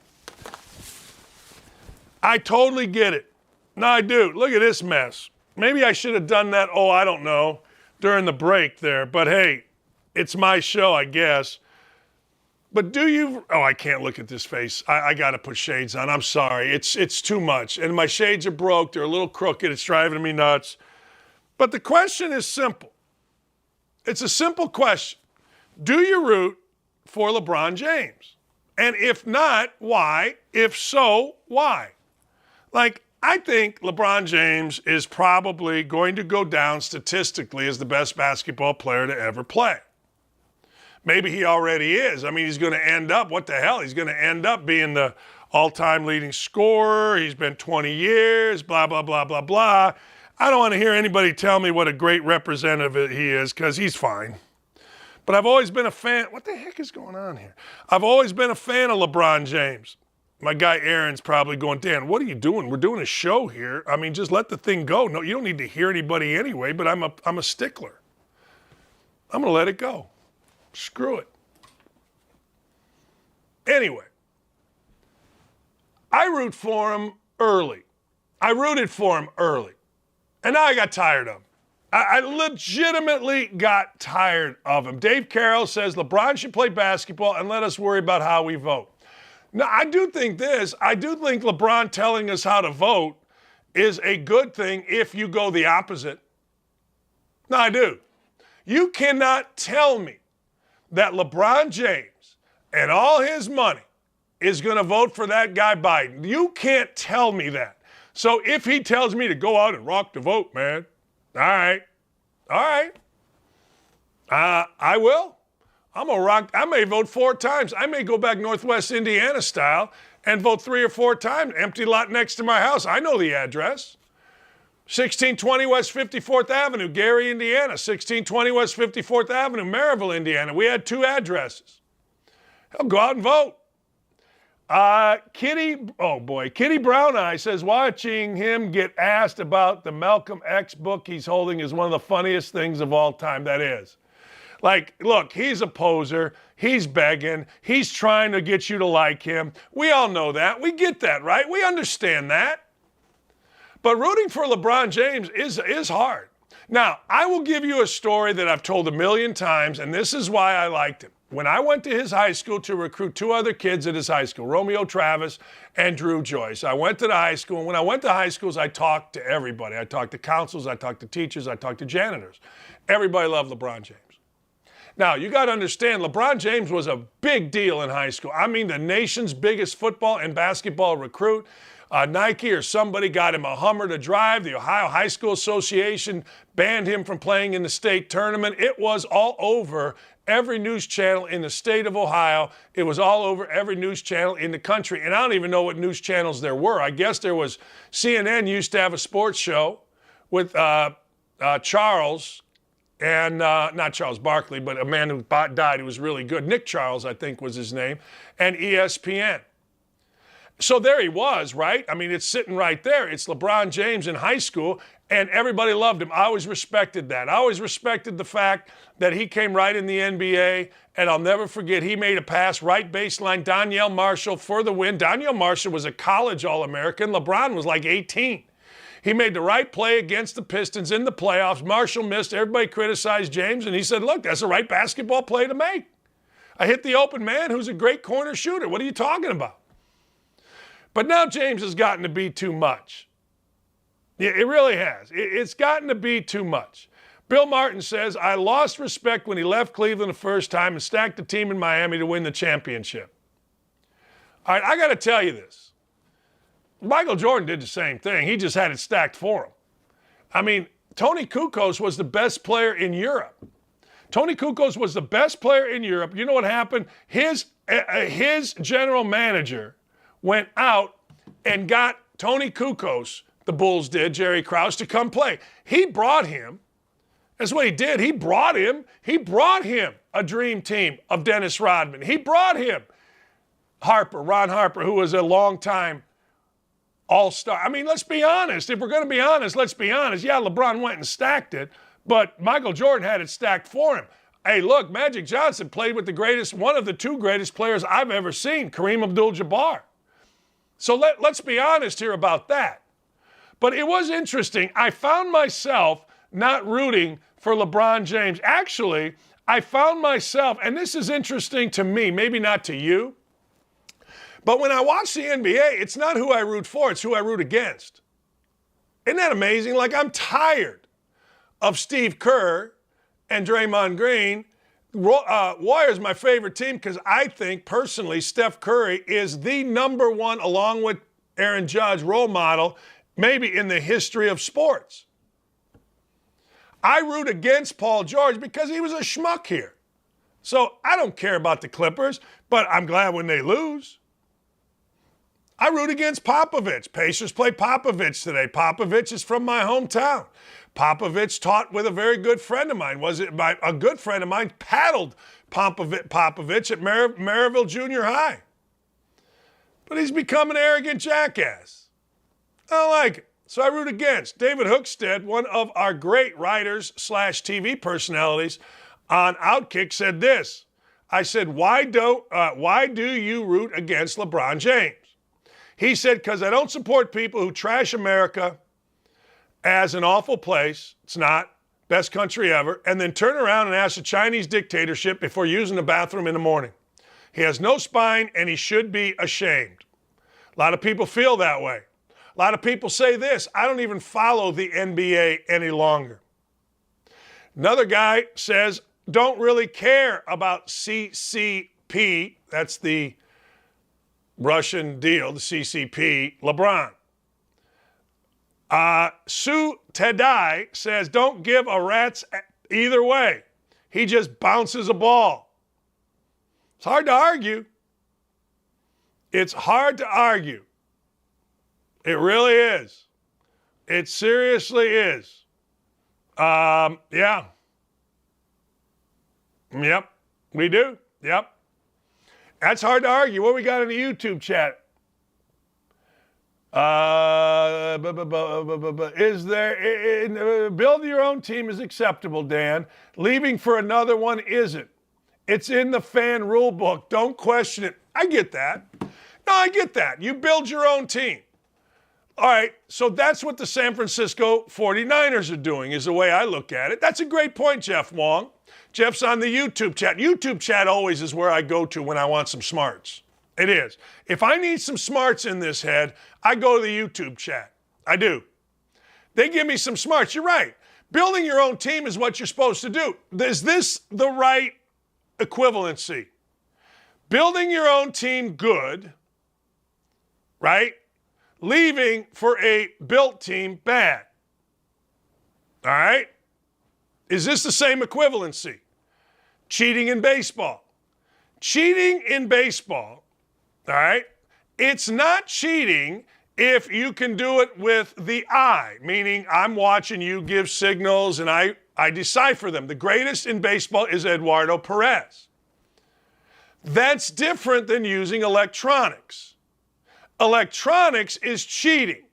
I totally get it. No, I do. Look at this mess. Maybe I should have done that, I don't know, during the break there. But hey, it's my show, I guess. But do you, I can't look at this face. I got to put shades on. I'm sorry. It's too much. And my shades are broke. They're a little crooked. It's driving me nuts. But the question is simple. It's a simple question. Do you root for LeBron James? And if not, why? If so, why? Like, I think LeBron James is probably going to go down statistically as the best basketball player to ever play. Maybe he already is. I mean, he's going to end up, what the hell? He's going to end up being the all-time leading scorer. He's been 20 years, blah, blah, blah, blah, blah. I don't want to hear anybody tell me what a great representative he is, because he's fine. But I've always been a fan. What the heck is going on here? I've always been a fan of LeBron James. My guy Aaron's probably going, Dan, what are you doing? We're doing a show here. I mean, just let the thing go. No, you don't need to hear anybody anyway, but I'm a stickler. I'm going to let it go. Screw it. Anyway, I root for him early. I rooted for him early. And now I got tired of him. I legitimately got tired of him. Dave Carroll says LeBron should play basketball and let us worry about how we vote. Now, I do think this. I do think LeBron telling us how to vote is a good thing if you go the opposite. No, I do. You cannot tell me that LeBron James and all his money is going to vote for that guy Biden. You can't tell me that. So if he tells me to go out and rock the vote, man, all right. I will. I'm going to rock. I may vote 4 times. I may go back Northwest Indiana style and vote 3 or 4 times. Empty lot next to my house. I know the address. 1620 West 54th Avenue, Gary, Indiana. 1620 West 54th Avenue, Maryville, Indiana. We had 2 addresses. I'll go out and vote. Kitty Brown Eye says watching him get asked about the Malcolm X book he's holding is one of the funniest things of all time. That is. Like, look, he's a poser. He's begging. He's trying to get you to like him. We all know that. We get that, right? We understand that. But rooting for LeBron James is hard. Now, I will give you a story that I've told a million times, and this is why I liked him. When I went to his high school to recruit 2 other kids at his high school, Romeo Travis and Drew Joyce, I went to the high school. And when I went to high schools, I talked to everybody. I talked to counselors. I talked to teachers. I talked to janitors. Everybody loved LeBron James. Now, you got to understand, LeBron James was a big deal in high school. I mean, the nation's biggest football and basketball recruit. Nike or somebody got him a Hummer to drive. The Ohio High School Association banned him from playing in the state tournament. It was all over every news channel in the state of Ohio. It was all over every news channel in the country. And I don't even know what news channels there were. I guess there was CNN used to have a sports show with Charles and not Charles Barkley, but a man who died who was really good. Nick Charles, I think was his name, and ESPN. So there he was, right? I mean, it's sitting right there. It's LeBron James in high school, and everybody loved him. I always respected that. I always respected the fact that he came right in the NBA, and I'll never forget, he made a pass, right baseline, Donyell Marshall for the win. Donyell Marshall was a college All-American. LeBron was like 18. He made the right play against the Pistons in the playoffs. Marshall missed. Everybody criticized James, and he said, look, that's the right basketball play to make. I hit the open man who's a great corner shooter. What are you talking about? But now James has gotten to be too much. Yeah, it really has. It's gotten to be too much. Bill Martin says, I lost respect when he left Cleveland the first time and stacked the team in Miami to win the championship. All right, I got to tell you this. Michael Jordan did the same thing. He just had it stacked for him. I mean, Tony Kukoc was the best player in Europe. Tony Kukoc was the best player in Europe. You know what happened? His general manager went out and got Tony Kukoc, the Bulls did, Jerry Krause, to come play. He brought him. That's what he did. He brought him a dream team of Dennis Rodman. He brought him Ron Harper, who was a longtime all-star. I mean, let's be honest. If we're going to be honest, let's be honest. Yeah, LeBron went and stacked it, but Michael Jordan had it stacked for him. Hey, look, Magic Johnson played with one of the 2 greatest players I've ever seen, Kareem Abdul-Jabbar. So let's be honest here about that. But it was interesting. I found myself not rooting for LeBron James. Actually, I found myself, and this is interesting to me, maybe not to you, but when I watch the NBA, it's not who I root for, it's who I root against. Isn't that amazing? Like, I'm tired of Steve Kerr and Draymond Green. Warriors my favorite team because I think personally Steph Curry is the #1, along with Aaron Judge, role model maybe in the history of sports. I root against Paul George because he was a schmuck here. So I don't care about the Clippers, but I'm glad when they lose. I root against Popovich. Pacers play Popovich today. Popovich is from my hometown. Popovich taught with a very good friend of mine. A good friend of mine paddled Popovich at Maryville Junior High. But he's become an arrogant jackass. I don't like it. So I root against. David Hookstead, one of our great writers/TV personalities on Outkick, said this. I said, why do you root against LeBron James? He said, because I don't support people who trash America as an awful place. It's not. Best country ever. And then turn around and ask a Chinese dictatorship before using the bathroom in the morning. He has no spine and he should be ashamed. A lot of people feel that way. A lot of people say this, I don't even follow the NBA any longer. Another guy says, don't really care about CCP. That's the Russian deal, the CCP, LeBron. Sue Tedai says, don't give a rat's either way. He just bounces a ball. It's hard to argue. It's hard to argue. It really is. It seriously is. Yeah. Yep, we do. Yep. That's hard to argue. What we got in the YouTube chat? Is there, build your own team is acceptable, Dan. Leaving for another one isn't. It's in the fan rule book. Don't question it. I get that. No, I get that. You build your own team. All right, so that's what the San Francisco 49ers are doing, is the way I look at it. That's a great point, Jeff Wong. Jeff's on the YouTube chat. YouTube chat always is where I go to when I want some smarts. It is. If I need some smarts in this head, I go to the YouTube chat. I do. They give me some smarts. You're right. Building your own team is what you're supposed to do. Is this the right equivalency? Building your own team, good, right? Leaving for a built team, bad. All right? Is this the same equivalency? Cheating in baseball. Cheating in baseball, all right? It's not cheating if you can do it with the eye, meaning I'm watching you give signals and I decipher them. The greatest in baseball is Eduardo Perez. That's different than using electronics. Electronics is cheating.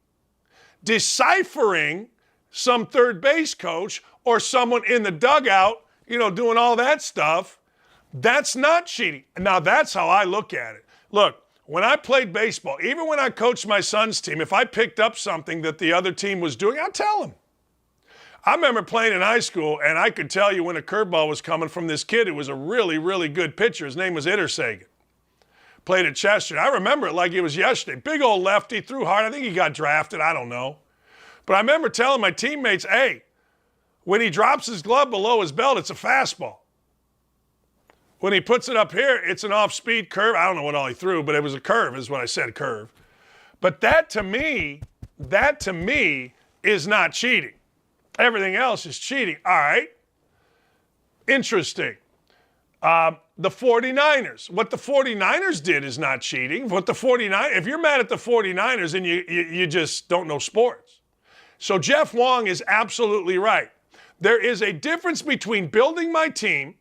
Deciphering some third base coach or someone in the dugout, doing all that stuff, that's not cheating. Now, that's how I look at it. Look, when I played baseball, even when I coached my son's team, if I picked up something that the other team was doing, I'd tell them. I remember playing in high school, and I could tell you when a curveball was coming from this kid who was a really, really good pitcher. His name was Ittersagen. Played at Chester. I remember it like it was yesterday. Big old lefty, threw hard. I think he got drafted. I don't know. But I remember telling my teammates, hey, when he drops his glove below his belt, it's a fastball. When he puts it up here, it's an off-speed curve. I don't know what all he threw, but it was a curve is what I said, curve. But that to me is not cheating. Everything else is cheating. All right. Interesting. The 49ers. What the 49ers did is not cheating. If you're mad at the 49ers, then you just don't know sports. So Jeff Wong is absolutely right. There is a difference between building my team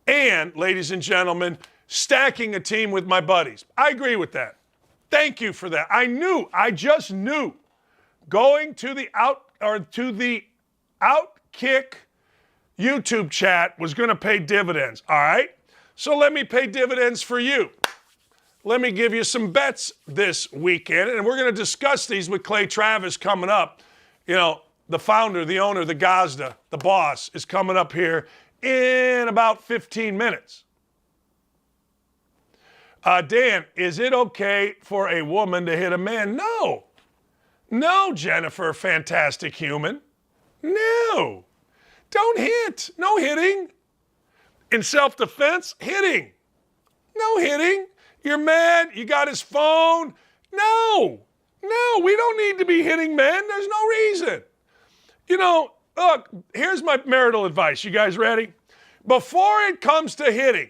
and, ladies and gentlemen, stacking a team with my buddies. I agree with that. Thank you for that. I just knew going to the Outkick YouTube chat was going to pay dividends, all right? So let me pay dividends for you. Let me give you some bets this weekend, and we're going to discuss these with Clay Travis coming up. The founder, the owner, the Gazda, the boss, is coming up here in about 15 minutes. Dan, is it okay for a woman to hit a man? No. No, Jennifer, fantastic human. No. Don't hit. No hitting. In self-defense, hitting. No hitting. You're mad. You got his phone. No. No, we don't need to be hitting men. There's no reason. You know, look, here's my marital advice. You guys ready? Before it comes to hitting,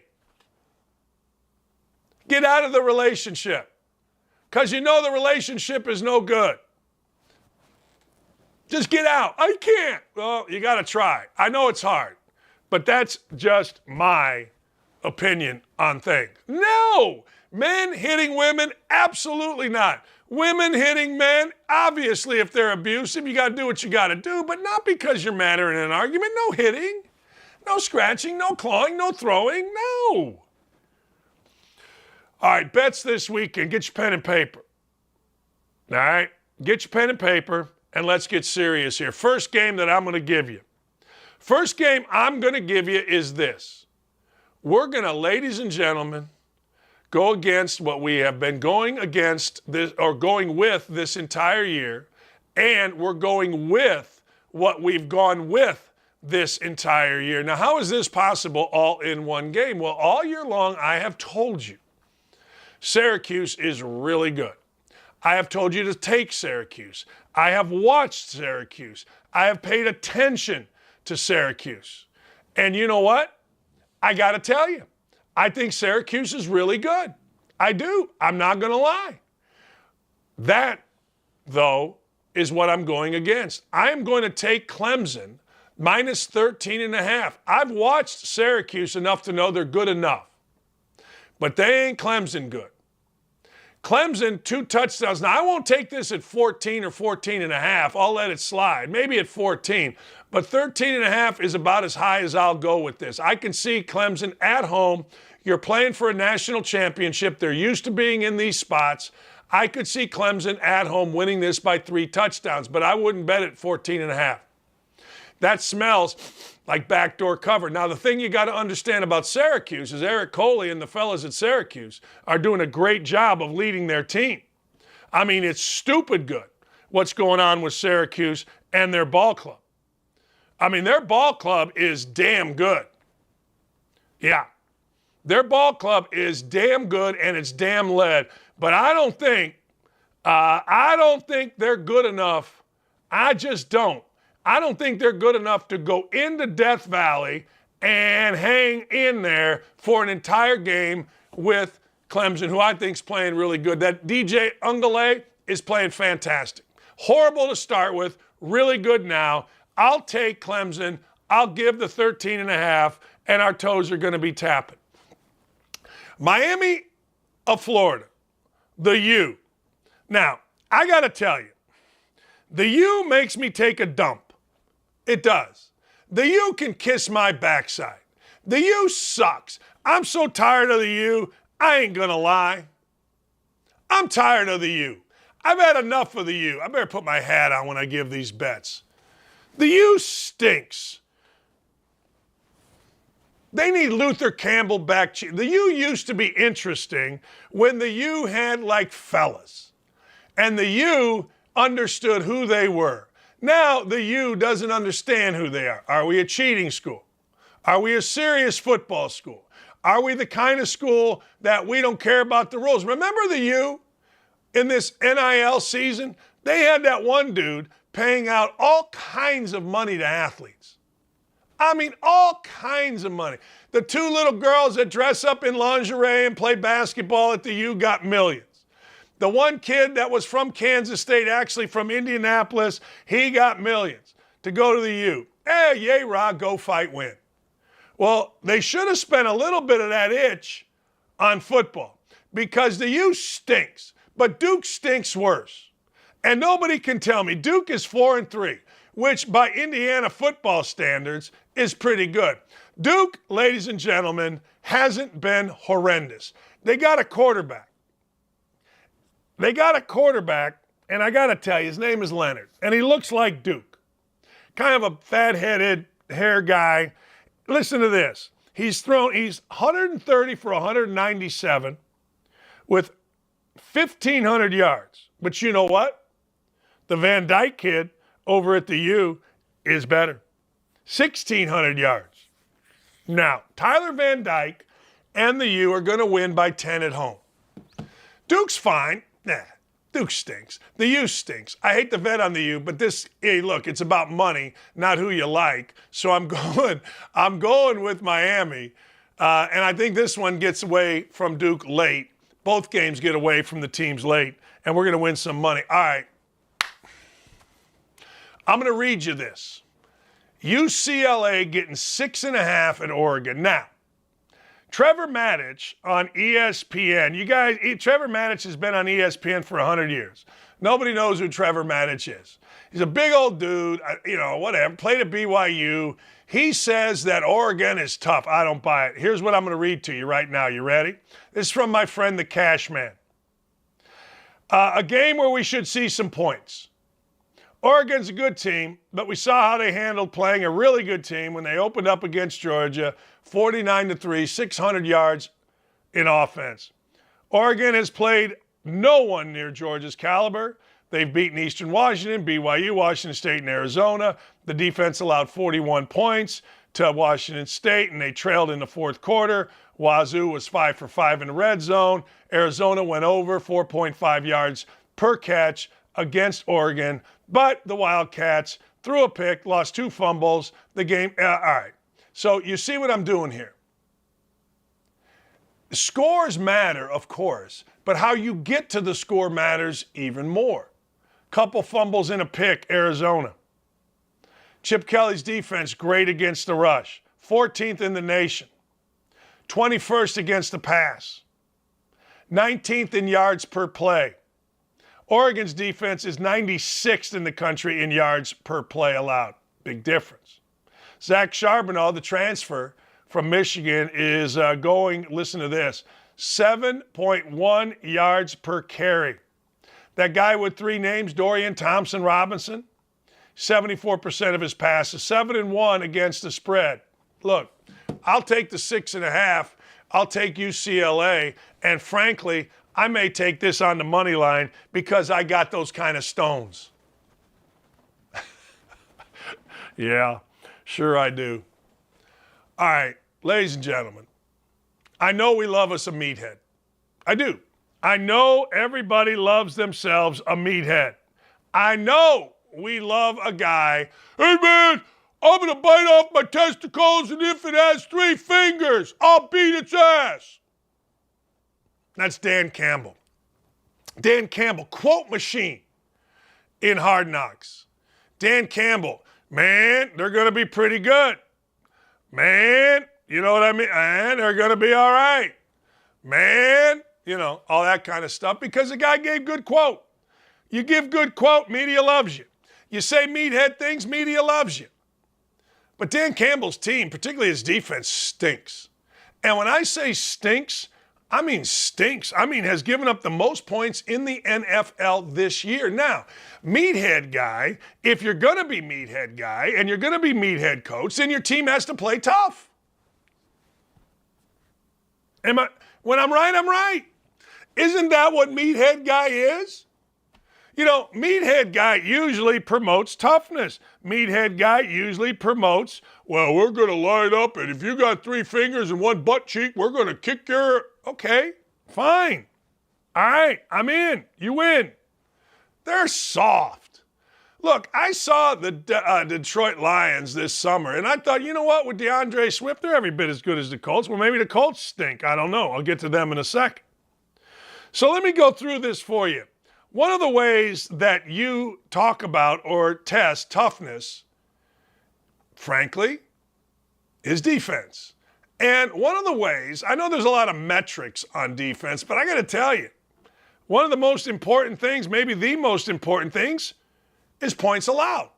get out of the relationship because you know the relationship is no good. Just get out. I can't. Well, you got to try. I know it's hard, but that's just my opinion on things. No, men hitting women, absolutely not. Women hitting men, obviously, if they're abusive, you got to do what you got to do, but not because you're mad or in an argument. No hitting, no scratching, no clawing, no throwing. No. All right, bets this weekend. Get your pen and paper. All right, get your pen and paper, and let's get serious here. First game that I'm going to give you. First game I'm going to give you is this. We're going to, ladies and gentlemen, go against what we have been going against this, or going with this entire year, and we're going with what we've gone with this entire year. Now, how is this possible all in one game? Well, all year long, I have told you, Syracuse is really good. I have told you to take Syracuse. I have watched Syracuse. I have paid attention to Syracuse. And you know what? I got to tell you, I think Syracuse is really good. I do. I'm not going to lie. That, though, is what I'm going against. I am going to take Clemson minus 13.5. I've watched Syracuse enough to know they're good enough. But they ain't Clemson good. Clemson, 2 touchdowns. Now, I won't take this at 14 or 14.5. I'll let it slide. Maybe at 14. But 13.5 is about as high as I'll go with this. I can see Clemson at home. You're playing for a national championship. They're used to being in these spots. I could see Clemson at home winning this by 3 touchdowns, but I wouldn't bet at 14.5. That smells like backdoor cover. Now, the thing you got to understand about Syracuse is Eric Coley and the fellas at Syracuse are doing a great job of leading their team. I mean, it's stupid good what's going on with Syracuse and their ball club. I mean, their ball club is damn good. Yeah. Their ball club is damn good and it's damn led. But I don't think they're good enough. I just don't. I don't think they're good enough to go into Death Valley and hang in there for an entire game with Clemson, who I think is playing really good. That DJ Ungale is playing fantastic. Horrible to start with, really good now. I'll take Clemson. I'll give the 13.5, and our toes are going to be tapping. Miami of Florida, the U. Now, I got to tell you, the U makes me take a dump. It does. The U can kiss my backside. The U sucks. I'm so tired of the U, I ain't going to lie. I'm tired of the U. I've had enough of the U. I better put my hat on when I give these bets. The U stinks. They need Luther Campbell back. The U used to be interesting when the U had like fellas. And the U understood who they were. Now the U doesn't understand who they are. Are we a cheating school? Are we a serious football school? Are we the kind of school that we don't care about the rules? Remember the U in this NIL season? They had that one dude paying out all kinds of money to athletes. I mean, all kinds of money. The 2 little girls that dress up in lingerie and play basketball at the U got millions. The one kid that was from Kansas State, actually from Indianapolis, he got millions to go to the U. Hey, yay, Rod, go fight, win. Well, they should have spent a little bit of that itch on football because the U stinks, but Duke stinks worse. And nobody can tell me. Duke is 4-3, which by Indiana football standards is pretty good. Duke, ladies and gentlemen, hasn't been horrendous. They got a quarterback. And I got to tell you, his name is Leonard, and he looks like Duke. Kind of a fat-headed hair guy. Listen to this. He's 130 for 197 with 1,500 yards. But you know what? The Van Dyke kid over at the U is better. 1,600 yards. Now, Tyler Van Dyke and the U are going to win by 10 at home. Duke's fine. Nah, Duke stinks. The U stinks. I hate the vet on the U, but hey, look, it's about money, not who you like. So I'm going with Miami. And I think this one gets away from Duke late. Both games get away from the teams late, and we're going to win some money. All right. I'm going to read you this. UCLA getting 6.5 at Oregon. Now, Trevor Maddich on ESPN. You guys, Trevor Maddich has been on ESPN for 100 years. Nobody knows who Trevor Maddich is. He's a big old dude, whatever, played at BYU. He says that Oregon is tough. I don't buy it. Here's what I'm going to read to you right now. You ready? This is from my friend, the Cash Man. A game where we should see some points. Oregon's a good team, but we saw how they handled playing a really good team when they opened up against Georgia, 49-3, 600 yards in offense. Oregon has played no one near Georgia's caliber. They've beaten Eastern Washington, BYU, Washington State, and Arizona. The defense allowed 41 points to Washington State, and they trailed in the fourth quarter. Wazoo was 5 for 5 in the red zone. Arizona went over 4.5 yards per catch against Oregon, but the Wildcats threw a pick, lost 2 fumbles. The game, all right. So you see what I'm doing here. Scores matter, of course, but how you get to the score matters even more. Couple fumbles and a pick, Arizona. Chip Kelly's defense, great against the rush. 14th in the nation. 21st against the pass. 19th in yards per play. Oregon's defense is 96th in the country in yards per play allowed. Big difference. Zach Charbonneau, the transfer from Michigan, is going, listen to this, 7.1 yards per carry. That guy with 3 names, Dorian Thompson-Robinson, 74% of his passes, 7-1 against the spread. Look, I'll take the 6.5. I'll take UCLA, and frankly, I may take this on the money line because I got those kind of stones. Yeah, sure I do. All right, ladies and gentlemen, I know we love us a meathead. I do. I know everybody loves themselves a meathead. I know we love a guy, hey man, I'm going to bite off my testicles, and if it has 3 fingers, I'll beat its ass. That's Dan Campbell. Dan Campbell, quote machine in Hard Knocks. Dan Campbell, man, they're going to be pretty good. Man, you know what I mean? Man, they're going to be all right. Man, all that kind of stuff, because the guy gave good quote. You give good quote, media loves you. You say meathead things, media loves you. But Dan Campbell's team, particularly his defense, stinks. And when I say stinks, I mean stinks. I mean has given up the most points in the NFL this year. Now, meathead guy, if you're going to be meathead guy and you're going to be meathead coach, then your team has to play tough. When I'm right, I'm right. Isn't that what meathead guy is? Meathead guy usually promotes toughness. Meathead guy usually promotes, well, we're going to line up, and if you got 3 fingers and 1 butt cheek, we're going to kick your... Okay, fine. All right, I'm in. You win. They're soft. Look, I saw the Detroit Lions this summer, and I thought, you know what, with DeAndre Swift, they're every bit as good as the Colts. Well, maybe the Colts stink. I don't know. I'll get to them in a second. So let me go through this for you. One of the ways that you talk about or test toughness, frankly, is defense. And one of the ways, I know there's a lot of metrics on defense, but I got to tell you, one of the most important things, maybe the most important things, is points allowed.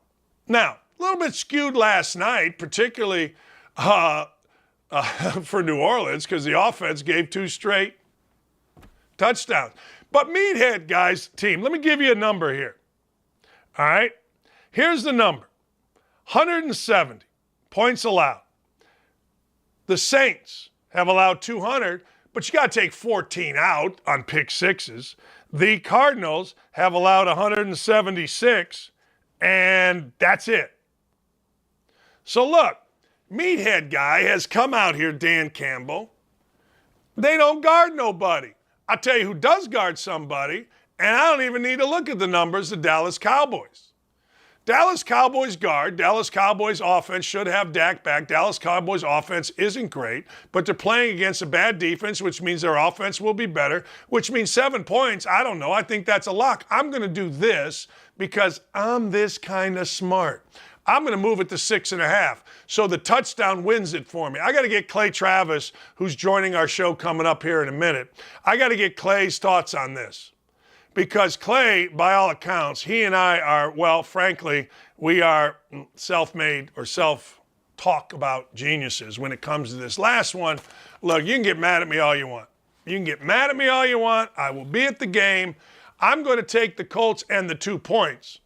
Now, a little bit skewed last night, particularly for New Orleans, because the offense gave 2 straight touchdowns. But meathead guys team, let me give you a number here. All right? Here's the number. 170 points allowed. The Saints have allowed 200, but you got to take 14 out on pick sixes. The Cardinals have allowed 176, and that's it. So look, meathead guy has come out here, Dan Campbell. They don't guard nobody. I'll tell you who does guard somebody, And I don't even need to look at the numbers, the Dallas Cowboys. Dallas Cowboys guard, Dallas Cowboys offense should have Dak back. Dallas Cowboys offense isn't great, but they're playing against a bad defense, which means their offense will be better, which means 7 points. I don't know. I think that's a lock. I'm going to do this because I'm this kind of smart. I'm going to move it to 6.5. So the touchdown wins it for me. I got to get Clay Travis, who's joining our show coming up here in a minute. I got to get Clay's thoughts on this. Because Clay, by all accounts, he and I are, well, frankly, we are self-made or self-talk about geniuses when it comes to this last one. Look, you can get mad at me all you want. You can get mad at me all you want. I will be at the game. I'm going to take the Colts and the 2 points.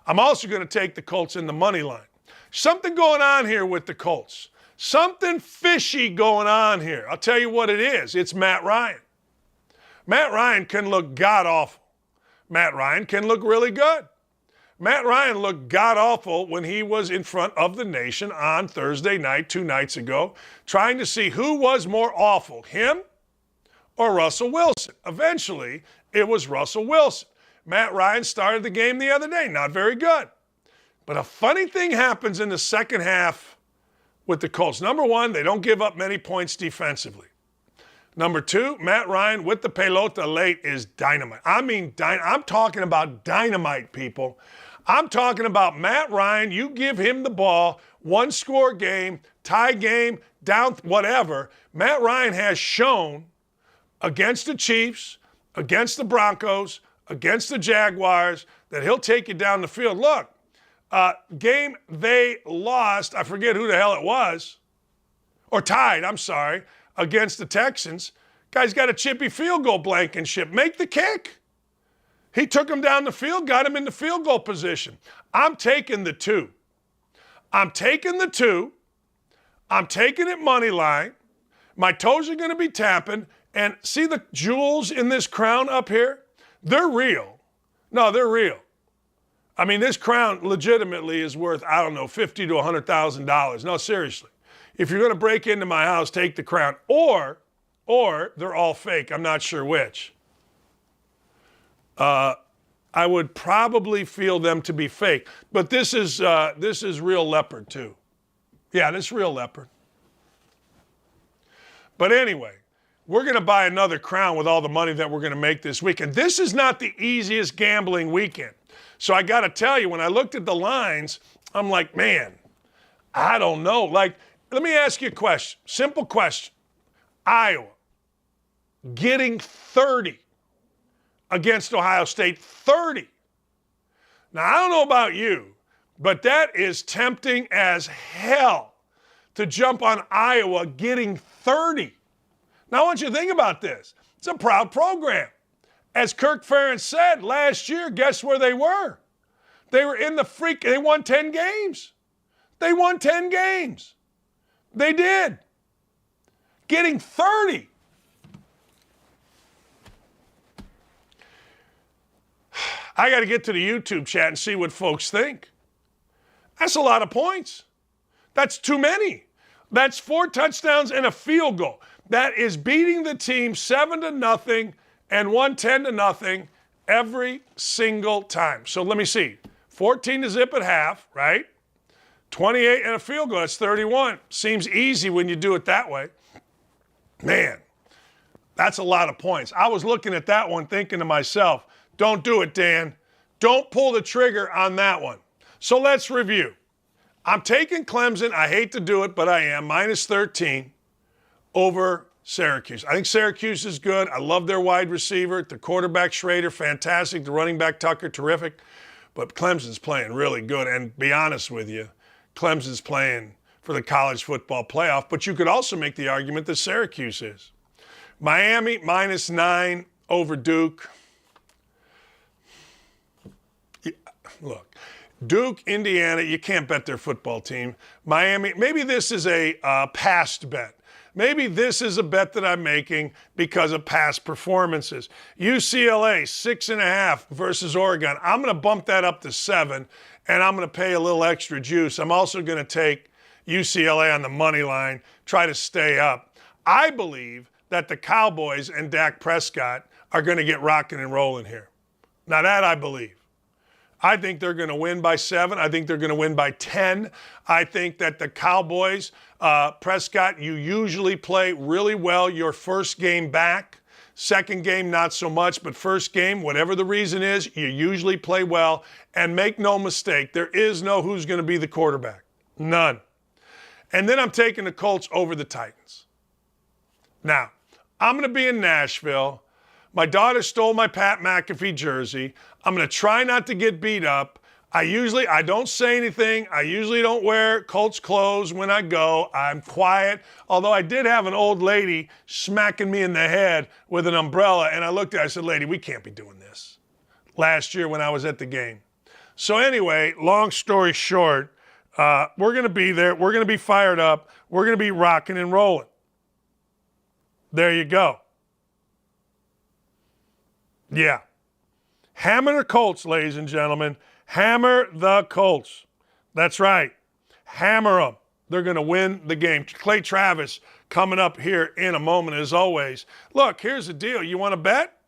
I'm also going to take the Colts in the money line. Something going on here with the Colts. Something fishy going on here. I'll tell you what it is. It's Matt Ryan. Matt Ryan can look god-awful. Matt Ryan can look really good. Matt Ryan looked god-awful when he was in front of the nation on Thursday night, 2 nights ago, trying to see who was more awful, him or Russell Wilson. Eventually, it was Russell Wilson. Matt Ryan started the game the other day, not very good. But a funny thing happens in the second half with the Colts. Number one, they don't give up many points defensively. Number 2, Matt Ryan with the pelota late is dynamite. I mean, I'm talking about dynamite, people. I'm talking about Matt Ryan. You give him the ball, 1-score game, tie game, down, whatever. Matt Ryan has shown against the Chiefs, against the Broncos, against the Jaguars, that he'll take you down the field. Look, game they lost, I forget who the hell it was, or tied, I'm sorry, against the Texans. Guy's got a chippy field goal blankenship. Make the kick. He took him down the field, got him in the field goal position. I'm taking the 2. I'm taking the 2. I'm taking it money line. My toes are going to be tapping. And see the jewels in this crown up here? They're real. No, they're real. I mean, this crown legitimately is worth, I don't know, $50,000 to $100,000. No, seriously. If you're going to break into my house, take the crown. Or they're all fake. I'm not sure which. I would probably feel them to be fake. But this is real leopard too. Yeah, this is real leopard. But anyway, we're going to buy another crown with all the money that we're going to make this weekend. This is not the easiest gambling weekend. So I got to tell you, when I looked at the lines, I'm like, man, I don't know. Like, let me ask you a question. Simple question. Iowa getting 30 against Ohio State. 30. Now, I don't know about you, but that is tempting as hell to jump on Iowa getting 30. Now, I want you to think about this. It's a proud program. As Kirk Ference said last year, guess where they were? They were in the they won 10 games. They won 10 games. They did. Getting 30. I got to get to the YouTube chat and see what folks think. That's a lot of points. That's too many. That's 4 touchdowns and a field goal. That is beating the team 7-0 and 10-0 every single time. So let me see. 14 to zip at half, right? 28 and a field goal, that's 31. Seems easy when you do it that way. Man, that's a lot of points. I was looking at that one thinking to myself, don't do it, Dan. Don't pull the trigger on that one. So let's review. I'm taking Clemson. I hate to do it, but I am. -13 over Syracuse. I think Syracuse is good. I love their wide receiver. The quarterback, Schrader, fantastic. The running back, Tucker, terrific. But Clemson's playing really good. And be honest with you, Clemson's playing for the college football playoff. But you could also make the argument that Syracuse is. Miami, -9 over Duke. Look, Duke, Indiana, you can't bet their football team. Miami, maybe this is a past bet. Maybe this is a bet that I'm making because of past performances. UCLA, 6.5 versus Oregon. I'm going to bump that up to 7, and I'm going to pay a little extra juice. I'm also going to take UCLA on the money line, try to stay up. I believe that the Cowboys and Dak Prescott are going to get rocking and rolling here. Now that I believe. I think they're going to win by 7. I think they're going to win by 10. I think that the Cowboys, Prescott, you usually play really well your first game back. Second game, not so much, but first game, whatever the reason is, you usually play well. And make no mistake, there is no who's going to be the quarterback. None. And then I'm taking the Colts over the Titans. Now, I'm going to be in Nashville. My daughter stole my Pat McAfee jersey. I'm going to try not to get beat up. I don't say anything. I usually don't wear Colts clothes when I go. I'm quiet. Although I did have an old lady smacking me in the head with an umbrella, and I looked at her, I said, lady, we can't be doing this. Last year when I was at the game. So anyway, long story short, we're going to be there. We're going to be fired up. We're going to be rocking and rolling. There you go. Yeah. Hammer the Colts, ladies and gentlemen. Hammer the Colts. That's right. Hammer them. They're going to win the game. Clay Travis coming up here in a moment as always. Look, here's the deal. You want to bet?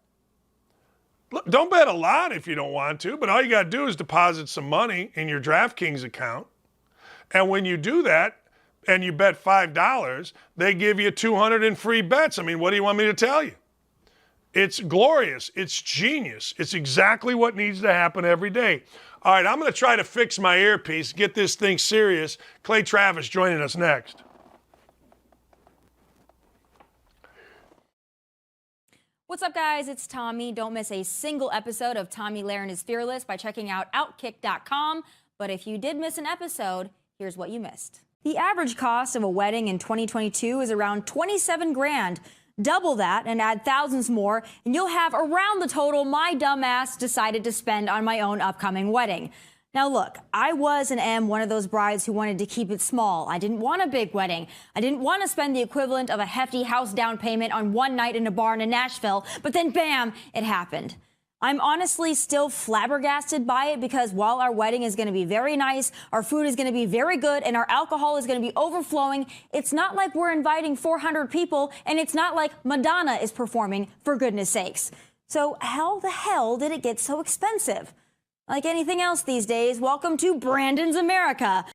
Look, don't bet a lot if you don't want to, but all you got to do is deposit some money in your DraftKings account. And when you do that and you bet $5, they give you 200 in free bets. I mean, what do you want me to tell you? It's glorious. It's genius. It's exactly what needs to happen every day. All right, I'm going to try to fix my earpiece, get this thing serious. Clay Travis joining us next. What's up, guys? It's Tommy. Don't miss a single episode of Tommy Lahren is Fearless by checking out Outkick.com. But if you did miss an episode, here's what you missed. The average cost of a wedding in 2022 is around $27,000. Double that and add thousands more, and you'll have around the total my dumb ass decided to spend on my own upcoming wedding. Now look, I was and am one of those brides who wanted to keep it small. I didn't want a big wedding. I didn't want to spend the equivalent of a hefty house down payment on one night in a barn in Nashville, but then bam, it happened. I'm honestly still flabbergasted by it because while our wedding is going to be very nice, our food is going to be very good, and our alcohol is going to be overflowing, it's not like we're inviting 400 people, and it's not like Madonna is performing, for goodness sakes. So how the hell did it get so expensive? Like anything else these days, welcome to Brandon's America.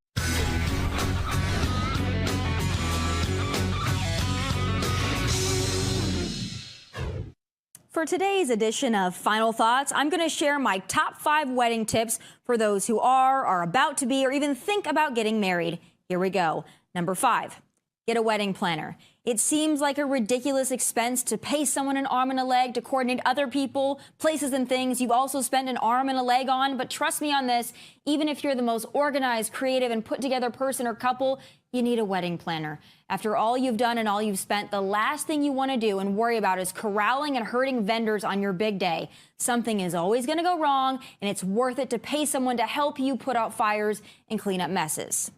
For today's edition of Final Thoughts, I'm going to share my top 5 wedding tips for those who are about to be, or even think about getting married. Here we go. Number 5, get a wedding planner. It seems like a ridiculous expense to pay someone an arm and a leg to coordinate other people, places, and things you've also spent an arm and a leg on. But trust me on this, even if you're the most organized, creative, and put together person or couple, you need a wedding planner. After all you've done and all you've spent, the last thing you want to do and worry about is corralling and hurting vendors on your big day. Something is always going to go wrong, and it's worth it to pay someone to help you put out fires and clean up messes.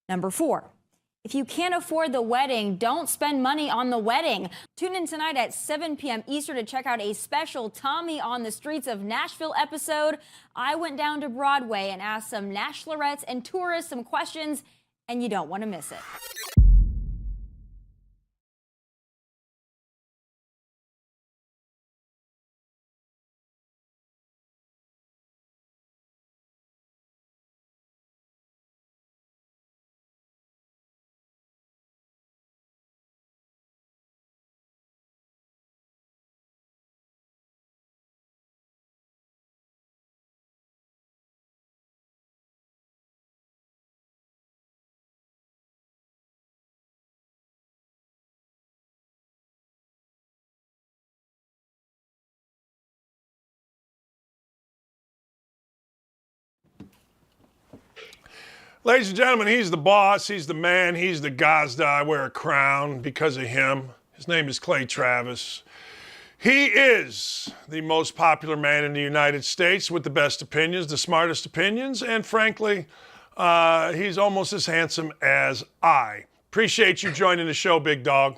Number 4. If you can't afford the wedding, don't spend money on the wedding. Tune in tonight at 7 p.m. Eastern to check out a special Tommy on the Streets of Nashville episode. I went down to Broadway and asked some Nashvillerettes and tourists some questions, and you don't want to miss it. Ladies and gentlemen, he's the boss, he's the man, he's the Gazda. I wear a crown because of him. His name is Clay Travis. He is the most popular man in the United States with the best opinions, the smartest opinions, and frankly, he's almost as handsome as I. Appreciate you joining the show, big dog.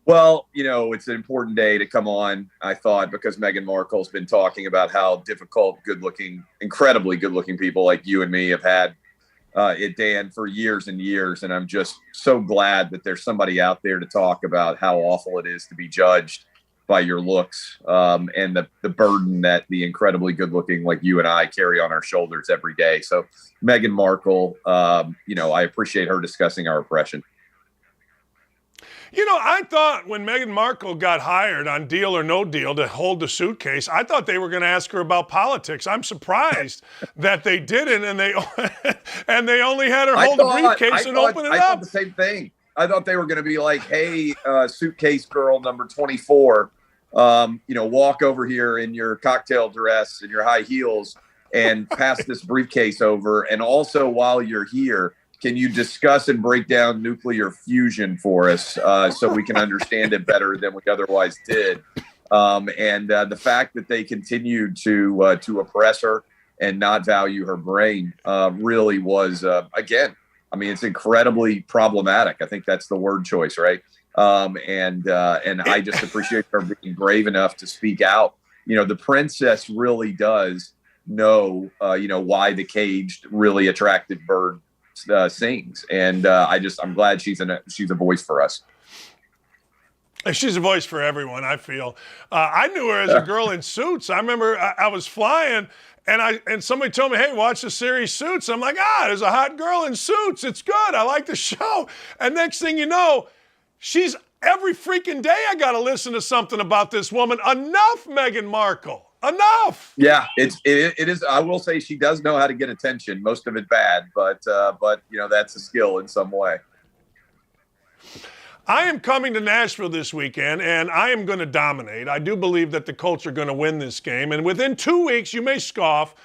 Well, you know, it's an important day to come on, I thought, because Meghan Markle's been talking about how difficult, good-looking, incredibly good-looking people like you and me have had it, Dan, for years and years. And I'm just so glad that there's somebody out there to talk about how awful it is to be judged by your looks and the burden that the incredibly good looking like you and I carry on our shoulders every day. So Meghan Markle, I appreciate her discussing our oppression. I thought when Meghan Markle got hired on Deal or No Deal to hold the suitcase, I thought they were going to ask her about politics. I'm surprised that they didn't, and they only had her hold the briefcase and open it up. I thought the same thing. I thought they were going to be like, "Hey, suitcase girl number 24, walk over here in your cocktail dress and your high heels and pass this briefcase over. And also, while you're here, can you discuss and break down nuclear fusion for us so we can understand it better than we otherwise did?" And the fact that they continued to oppress her and not value her brain really was, again, it's incredibly problematic. I think that's the word choice, right? And I just appreciate her being brave enough to speak out. The princess really does know, why the caged, really attractive bird sings, and I'm glad she's a voice for us. She's a voice for everyone, I feel. I knew her as a girl in Suits. I remember I was flying, and somebody told me, "Hey, watch the series Suits." I'm like, there's a hot girl in Suits. It's good. I like the show. And next thing you know, she's every freaking day I got to listen to something about this woman. Enough, Meghan Markle. Enough. Yeah, it is. I will say she does know how to get attention. Most of it bad, but that's a skill in some way. I am coming to Nashville this weekend, and I am going to dominate. I do believe that the Colts are going to win this game. And within 2 weeks, you may scoff,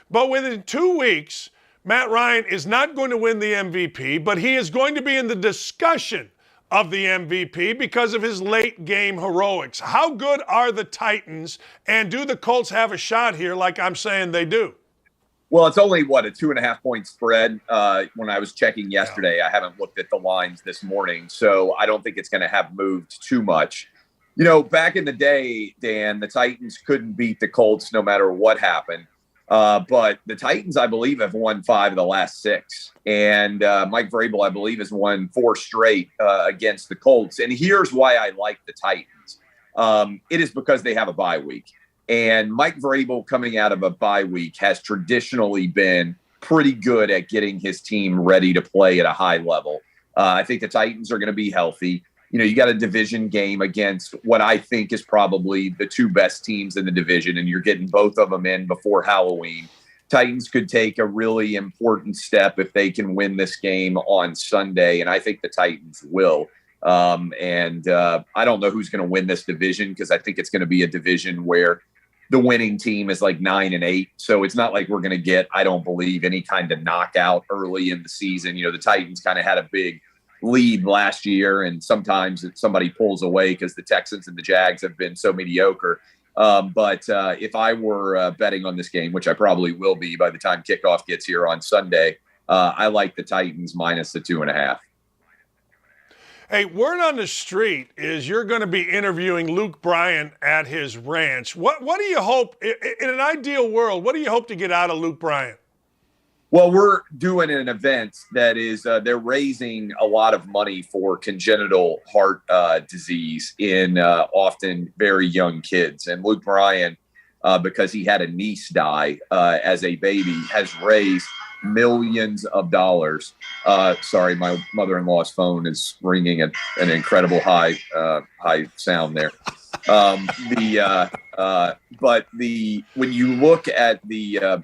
but within 2 weeks, Matt Ryan is not going to win the MVP, but he is going to be in the discussion of the MVP because of his late game heroics. How good are the Titans, and do the Colts have a shot here like I'm saying they do? Well, it's only, a 2.5 point spread. When I was checking yesterday, I haven't looked at the lines this morning, so I don't think it's going to have moved too much. Back in the day, Dan, the Titans couldn't beat the Colts no matter what happened. But the Titans, I believe, have won 5 of the last 6. And Mike Vrabel, I believe, has won 4 straight against the Colts. And here's why I like the Titans. It is because they have a bye week. And Mike Vrabel, coming out of a bye week, has traditionally been pretty good at getting his team ready to play at a high level. I think the Titans are going to be healthy. You got a division game against what I think is probably the 2 best teams in the division, and you're getting both of them in before Halloween. Titans could take a really important step if they can win this game on Sunday, and I think the Titans will. I don't know who's going to win this division because I think it's going to be a division where the winning team is like 9-8. So it's not like we're going to get, I don't believe, any kind of knockout early in the season. The Titans kind of had a big lead last year, and sometimes somebody pulls away because the Texans and the Jags have been so mediocre. But if I were betting on this game, which I probably will be by the time kickoff gets here on Sunday, I like the Titans minus the 2.5. Hey, word on the street is you're going to be interviewing Luke Bryan at his ranch. What do you hope, in an ideal world, what do you hope to get out of Luke Bryan? Well, we're doing an event that is, they're raising a lot of money for congenital heart disease in often very young kids. And Luke Bryan, because he had a niece die as a baby, has raised millions of dollars. Sorry, my mother-in-law's phone is ringing at an incredible high sound there. When you look at the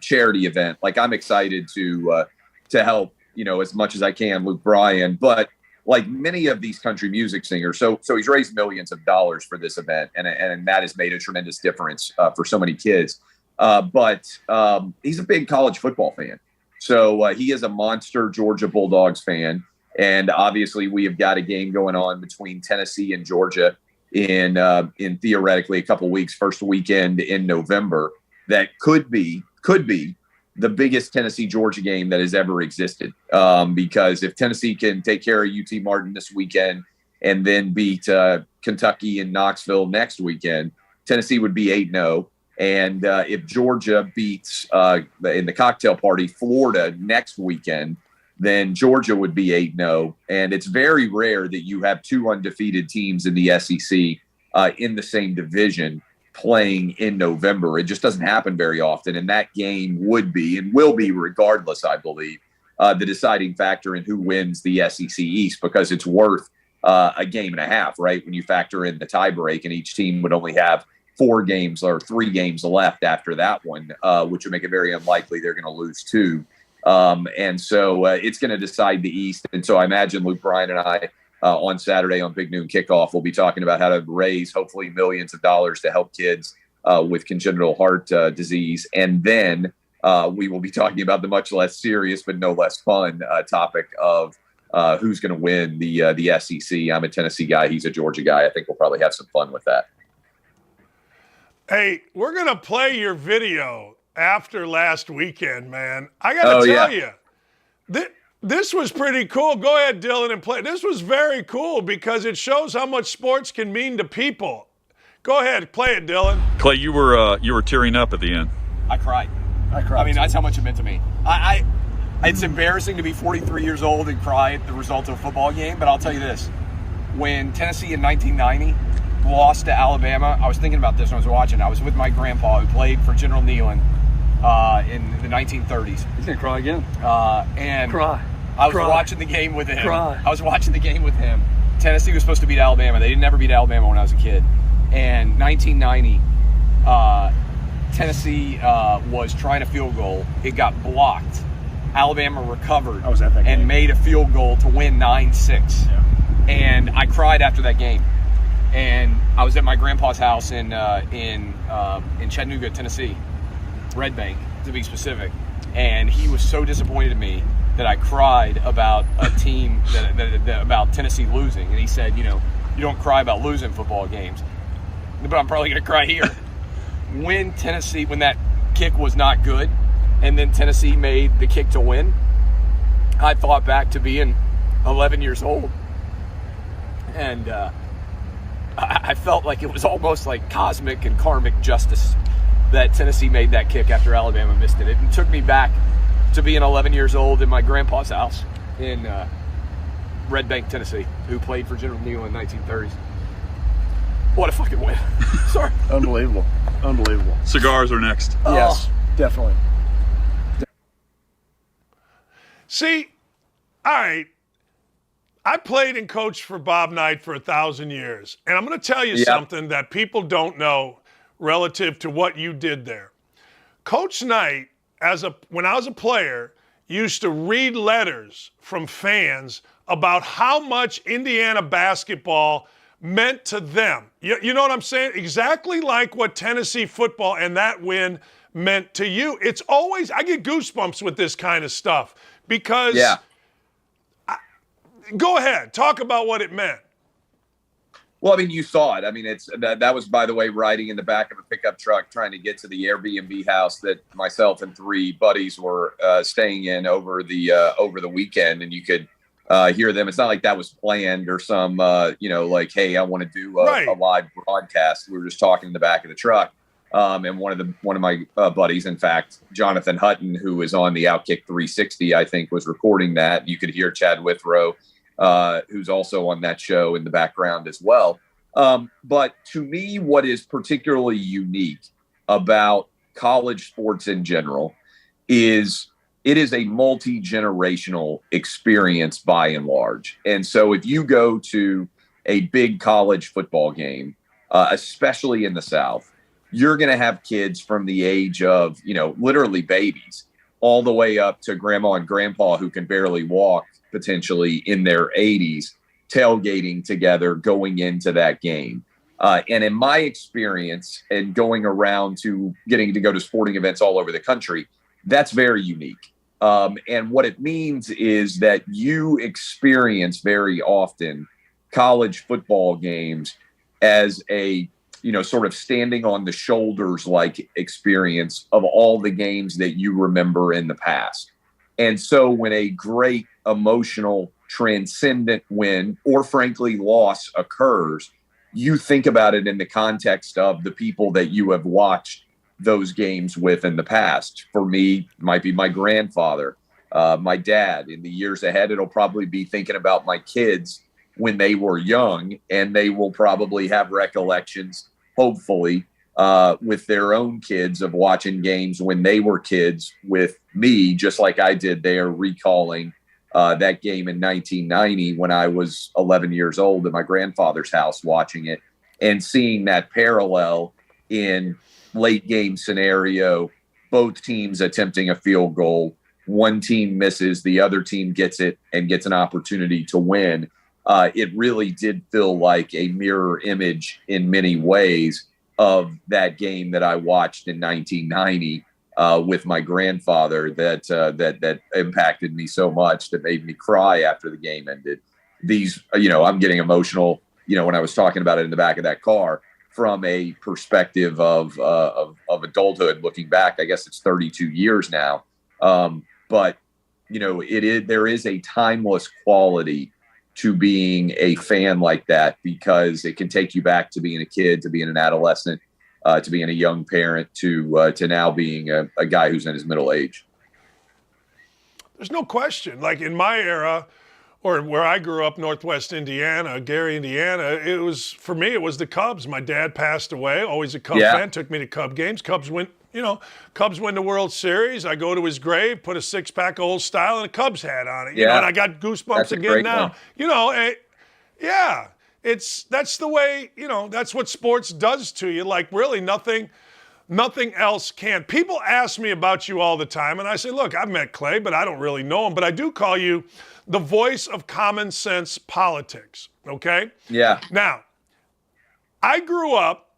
charity event, like, I'm excited to help, as much as I can, Luke Bryan, but like many of these country music singers. So he's raised millions of dollars for this event, and that has made a tremendous difference for so many kids. But he's a big college football fan. So he is a monster Georgia Bulldogs fan. And obviously we have got a game going on between Tennessee and Georgia in theoretically a couple weeks, first weekend in November, that could be the biggest Tennessee-Georgia game that has ever existed. Because if Tennessee can take care of UT Martin this weekend and then beat Kentucky and Knoxville next weekend, Tennessee would be 8-0. And if Georgia beats in the cocktail party Florida next weekend, then Georgia would be 8-0. And it's very rare that you have 2 undefeated teams in the SEC in the same division playing in November. It just doesn't happen very often. And that game would be and will be, regardless, I believe, the deciding factor in who wins the SEC East, because it's worth a game and a half, right? When you factor in the tie break, and each team would only have 4 games or 3 games left after that one, which would make it very unlikely they're going to lose 2. And so it's going to decide the East. And so I imagine Luke Bryan and I on Saturday on Big Noon Kickoff, we'll be talking about how to raise hopefully millions of dollars to help kids with congenital heart disease. And then we will be talking about the much less serious but no less fun topic of who's going to win the SEC. I'm a Tennessee guy. He's a Georgia guy. I think we'll probably have some fun with that. Hey, we're going to play your video after last weekend, man. I got to tell you, this was pretty cool. Go ahead, Dylan, and play. This was very cool because it shows how much sports can mean to people. Go ahead, play it, Dylan. Clay, you were tearing up at the end. I cried. I mean, that's how much it meant to me. It's embarrassing to be 43 years old and cry at the result of a football game, but I'll tell you this. When Tennessee in 1990 lost to Alabama, I was thinking about this when I was watching. I was with my grandpa who played for General Neyland in the 1930s. He's going to cry again. And Cry. I was watching the game with him. I was watching the game with him. Tennessee was supposed to beat Alabama. They didn't ever beat Alabama when I was a kid. And 1990, Tennessee was trying a field goal. It got blocked. Alabama recovered and made a field goal to win 9-6. Yeah. And I cried after that game. And I was at my grandpa's house in Chattanooga, Tennessee, Red Bank to be specific. And he was so disappointed in me that I cried about a team about Tennessee losing. And he said, you don't cry about losing football games, but I'm probably going to cry here. When that kick was not good, and then Tennessee made the kick to win, I thought back to being 11 years old. And I felt like it was almost like cosmic and karmic justice that Tennessee made that kick after Alabama missed it. It took me back to being 11 years old in my grandpa's house in Red Bank, Tennessee, who played for General Neyland in the 1930s. What a fucking win. Sorry. Unbelievable. Cigars are next. Yes, definitely. See, all right, I played and coached for Bob Knight for 1,000 years, and I'm going to tell you something that people don't know relative to what you did there. Coach Knight, when I was a player, used to read letters from fans about how much Indiana basketball meant to them. You know what I'm saying? Exactly like what Tennessee football and that win meant to you. It's always, I get goosebumps with this kind of stuff because, go ahead, talk about what it meant. Well, I mean, you saw it. I mean, that was, by the way, riding in the back of a pickup truck trying to get to the Airbnb house that myself and 3 buddies were staying in over the weekend, and you could hear them. It's not like that was planned or some, like, hey, I want to do a live broadcast. We were just talking in the back of the truck. And one of my buddies, in fact, Jonathan Hutton, who was on the Outkick 360, I think, was recording that. You could hear Chad Withrow, who's also on that show, in the background as well. But to me, what is particularly unique about college sports in general is it is a multi-generational experience by and large. And so if you go to a big college football game, especially in the South, you're going to have kids from the age of, literally babies, all the way up to grandma and grandpa who can barely walk, potentially in their 80s, tailgating together, going into that game. And in my experience, and going around to getting to go to sporting events all over the country, that's very unique. And what it means is that you experience very often college football games as a sort of standing on the shoulders like experience of all the games that you remember in the past. And so when a great emotional, transcendent win or frankly loss occurs, you think about it in the context of the people that you have watched those games with in the past. For me, it might be my grandfather, my dad. In the years ahead, it'll probably be thinking about my kids when they were young, and they will probably have recollections, hopefully, with their own kids of watching games when they were kids with me, just like I did. They are recalling that game in 1990 when I was 11 years old at my grandfather's house watching it, and seeing that parallel in late game scenario, both teams attempting a field goal. One team misses, the other team gets it and gets an opportunity to win. It really did feel like a mirror image in many ways of that game that I watched in 1990 with my grandfather that impacted me so much, that made me cry after the game ended. These, I'm getting emotional, when I was talking about it in the back of that car, from a perspective of adulthood, looking back. I guess it's 32 years now. But there is a timeless quality to being a fan like that, because it can take you back to being a kid, to being an adolescent, to being a young parent, to now being a guy who's in his middle age. There's no question. Like in my era, or where I grew up, Northwest Indiana, Gary, Indiana, it was the Cubs. My dad passed away, always a Cub fan, took me to Cub games. Cubs win the World Series. I go to his grave, put a six-pack of Old Style and a Cubs hat on it. And I got goosebumps again now. That's the way, that's what sports does to you. Like really nothing else can. People ask me about you all the time, and I say, look, I've met Clay, but I don't really know him. But I do call you the voice of common sense politics, okay? Yeah. Now, I grew up,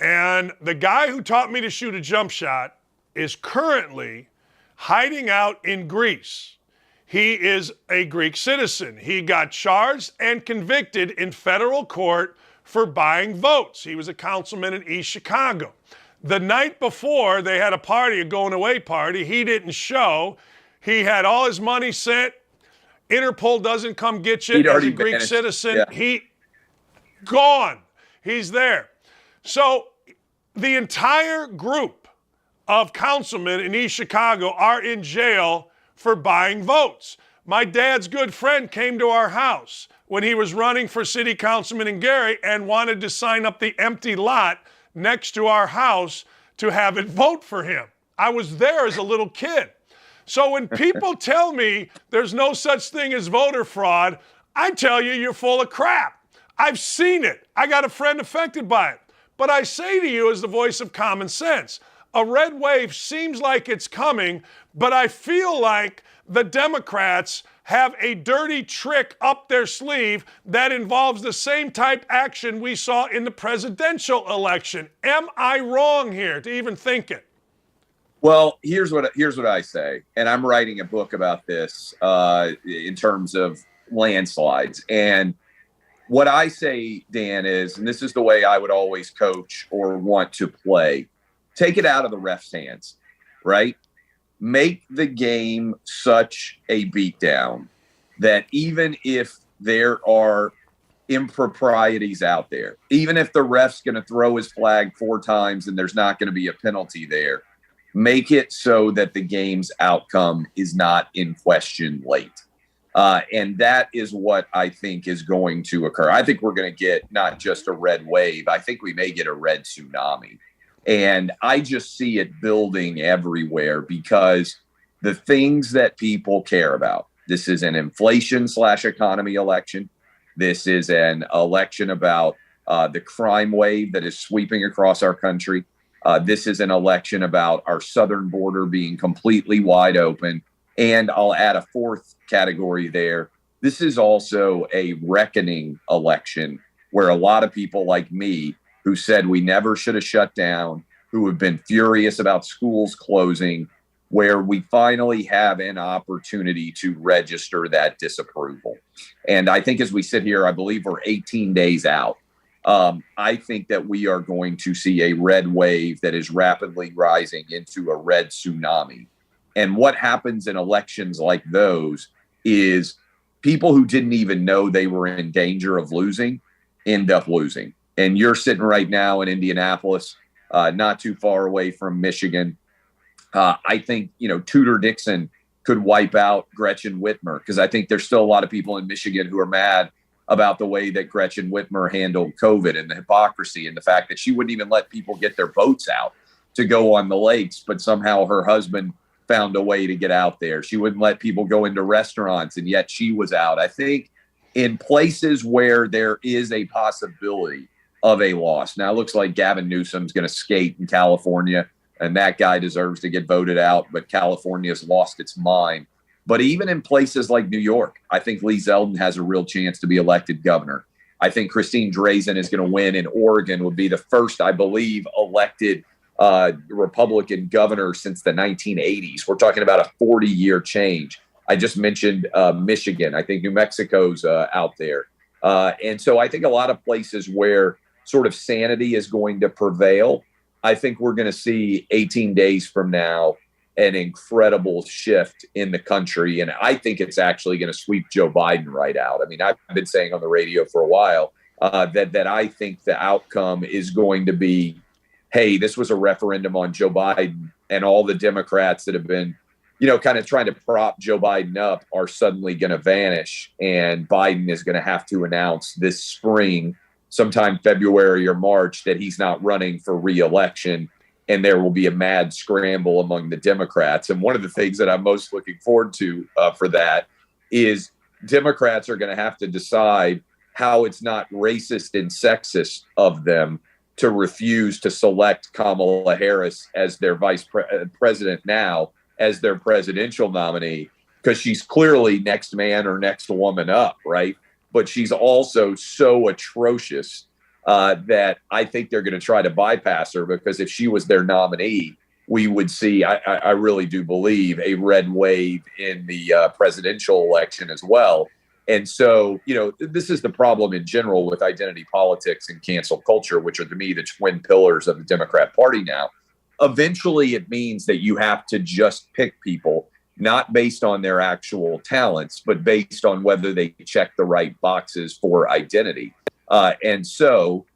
and the guy who taught me to shoot a jump shot is currently hiding out in Greece. He is a Greek citizen. He got charged and convicted in federal court for buying votes. He was a councilman in East Chicago. The night before, they had a party, a going-away party. He didn't show. He had all his money sent. Interpol doesn't come get you as a Greek citizen. Yeah. He gone. He's there. So the entire group of councilmen in East Chicago are in jail for buying votes. My dad's good friend came to our house when he was running for city councilman in Gary and wanted to sign up the empty lot next to our house to have it vote for him. I was there as a little kid. So when people tell me there's no such thing as voter fraud, I tell you, you're full of crap. I've seen it. I got a friend affected by it. But I say to you as the voice of common sense, a red wave seems like it's coming, but I feel like the Democrats have a dirty trick up their sleeve that involves the same type action we saw in the presidential election. Am I wrong here to even think it? Well, here's what I say, and I'm writing a book about this in terms of landslides. And what I say, Dan, is, and this is the way I would always coach or want to play, take it out of the ref's hands, right? Make the game such a beatdown that even if there are improprieties out there, even if the ref's going to throw his flag 4 times and there's not going to be a penalty there, make it so that the game's outcome is not in question late. And that is what I think is going to occur. I think we're going to get not just a red wave. I think we may get a red tsunami. And I just see it building everywhere because the things that people care about, this is an inflation/economy election. This is an election about the crime wave that is sweeping across our country. This is an election about our southern border being completely wide open. And I'll add a 4th category there. This is also a reckoning election where a lot of people like me who said we never should have shut down, who have been furious about schools closing, where we finally have an opportunity to register that disapproval. And I think as we sit here, I believe we're 18 days out. I think that we are going to see a red wave that is rapidly rising into a red tsunami. And what happens in elections like those is people who didn't even know they were in danger of losing end up losing. And you're sitting right now in Indianapolis, not too far away from Michigan. I think, Tudor Dixon could wipe out Gretchen Whitmer because I think there's still a lot of people in Michigan who are mad about the way that Gretchen Whitmer handled COVID and the hypocrisy and the fact that she wouldn't even let people get their boats out to go on the lakes, but somehow her husband found a way to get out there. She wouldn't let people go into restaurants, and yet she was out. I think in places where there is a possibility of a loss. Now, it looks like Gavin Newsom's going to skate in California, and that guy deserves to get voted out, but California's lost its mind. But even in places like New York, I think Lee Zeldin has a real chance to be elected governor. I think Christine Drazan is going to win in Oregon, would be the first, I believe, elected Republican governor since the 1980s. We're talking about a 40-year change. I just mentioned Michigan. I think New Mexico's out there. And so I think a lot of places where sort of sanity is going to prevail, I think we're going to see 18 days from now an incredible shift in the country. And I think it's actually going to sweep Joe Biden right out. I mean, I've been saying on the radio for a while that I think the outcome is going to be, hey, this was a referendum on Joe Biden, and all the Democrats that have been, kind of trying to prop Joe Biden up are suddenly going to vanish. And Biden is going to have to announce this spring, sometime February or March, that he's not running for re-election. And there will be a mad scramble among the Democrats. And one of the things that I'm most looking forward to for that is Democrats are going to have to decide how it's not racist and sexist of them to refuse to select Kamala Harris as their vice president now, as their presidential nominee, because she's clearly next man or next woman up, right? But she's also so atrocious that I think they're going to try to bypass her, because if she was their nominee, we would see, I really do believe, a red wave in the presidential election as well. And so, this is the problem in general with identity politics and cancel culture, which are to me the twin pillars of the Democrat Party now. Eventually, it means that you have to just pick people, not based on their actual talents, but based on whether they check the right boxes for identity. And so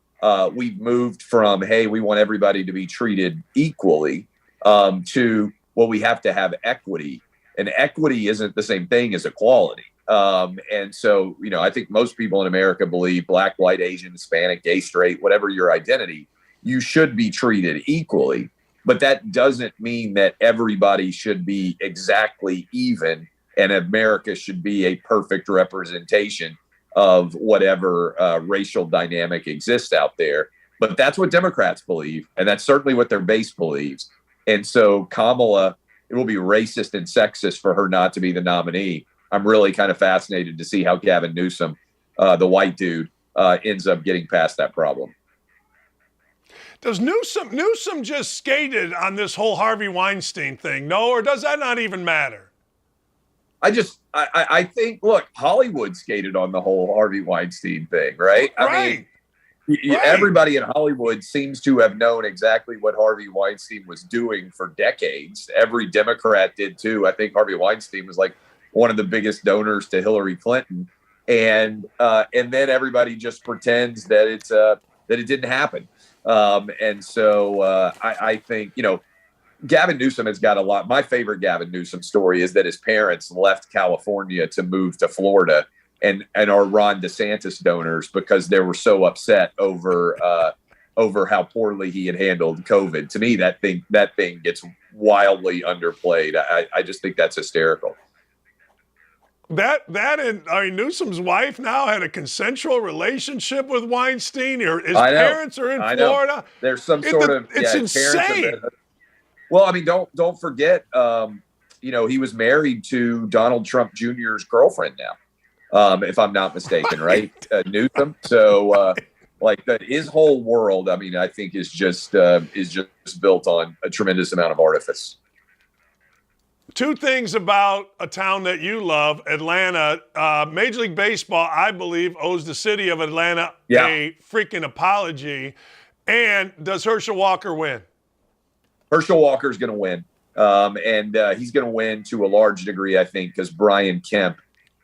we've moved from, hey, we want everybody to be treated equally, to, well, we have to have equity. And equity isn't the same thing as equality. And so, I think most people in America believe black, white, Asian, Hispanic, gay, straight, whatever your identity, you should be treated equally. But that doesn't mean that everybody should be exactly even, and America should be a perfect representation of whatever racial dynamic exists out there. But that's what Democrats believe, and that's certainly what their base believes. And so Kamala, it will be racist and sexist for her not to be the nominee. I'm really kind of fascinated to see how Gavin Newsom, the white dude, ends up getting past that problem. Does Newsom just skated on this whole Harvey Weinstein thing? No, or does that not even matter? I think, look, Hollywood skated on the whole Harvey Weinstein thing, right? Right. I mean, everybody in Hollywood seems to have known exactly what Harvey Weinstein was doing for decades. Every Democrat did too. I think Harvey Weinstein was like one of the biggest donors to Hillary Clinton, and then everybody just pretends that it didn't happen. And so I think, Gavin Newsom has got a lot. My favorite Gavin Newsom story is that his parents left California to move to Florida and are Ron DeSantis donors because they were so upset over how poorly he had handled COVID. To me, that thing gets wildly underplayed. I just think that's hysterical. Newsom's wife now had a consensual relationship with Weinstein. His parents are in Florida. There's some sort of it's insane. Well, I mean, don't forget, he was married to Donald Trump Jr.'s girlfriend now, if I'm not mistaken, right? Newsom. So, his whole world, I mean, I think is just built on a tremendous amount of artifice. Two things about a town that you love, Atlanta. Major League Baseball, I believe, owes the city of Atlanta a freaking apology. And does Herschel Walker win? Herschel Walker is going to win. And he's going to win to a large degree, I think, because Brian Kemp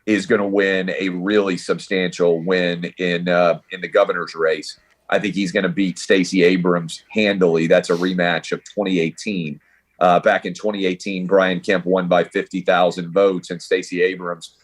is going to win a really substantial win in the governor's race. I think he's going to beat Stacey Abrams handily. That's a rematch of 2018. Back in 2018, Brian Kemp won by 50,000 votes, and Stacey Abrams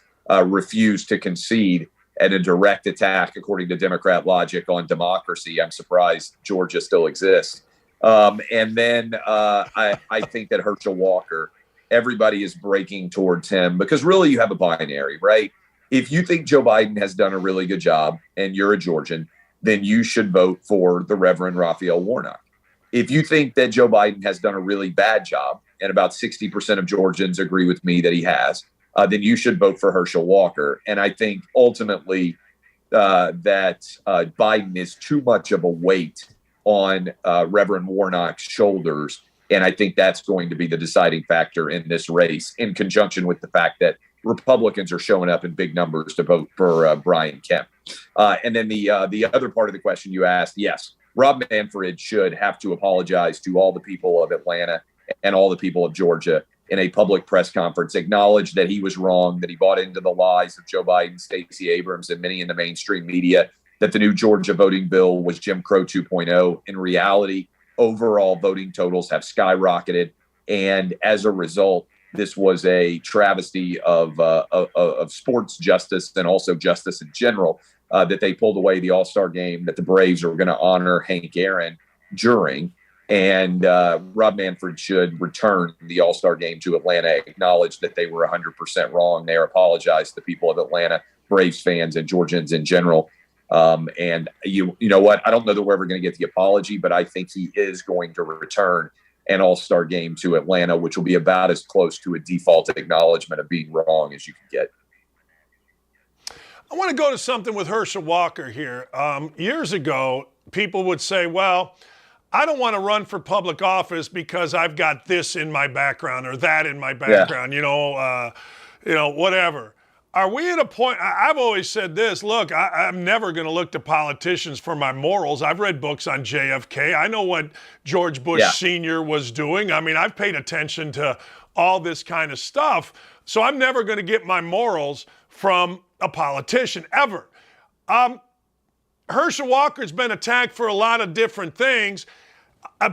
refused to concede and a direct attack, according to Democrat logic, on democracy. I'm surprised Georgia still exists. And then I think that Herschel Walker, everybody is breaking towards him because really you have a binary, right? If you think Joe Biden has done a really good job and you're a Georgian, then you should vote for the Reverend Raphael Warnock. If you think that Joe Biden has done a really bad job, and about 60% of Georgians agree with me that he has, then you should vote for Herschel Walker. And I think ultimately that Biden is too much of a weight on Reverend Warnock's shoulders. And I think that's going to be the deciding factor in this race, in conjunction with the fact that Republicans are showing up in big numbers to vote for Brian Kemp. And then the other part of the question you asked, yes, Rob Manfred should have to apologize to all the people of Atlanta and all the people of Georgia in a public press conference, acknowledge that he was wrong, that he bought into the lies of Joe Biden, Stacey Abrams, and many in the mainstream media, that the new Georgia voting bill was Jim Crow 2.0. In reality, overall voting totals have skyrocketed. And as a result, this was a travesty of sports justice and also justice in general, that they pulled away the All-Star game that the Braves are going to honor Hank Aaron during. And Rob Manfred should return the All-Star game to Atlanta, acknowledge that they were 100% wrong there, apologize to the people of Atlanta, Braves fans, and Georgians in general. And you know what? I don't know that we're ever going to get the apology, but I think he is going to return an All-Star game to Atlanta, which will be about as close to a default acknowledgement of being wrong as you can get. I want to go to something with Herschel Walker here. Years ago, people would say, well, I don't want to run for public office because I've got this in my background or that in my background, whatever. Are we at a point? I've always said this, look, I'm never going to look to politicians for my morals. I've read books on JFK. I know what George Bush Sr. was doing. I mean, I've paid attention to all this kind of stuff. So I'm never going to get my morals from a politician ever. Herschel Walker's been attacked for a lot of different things.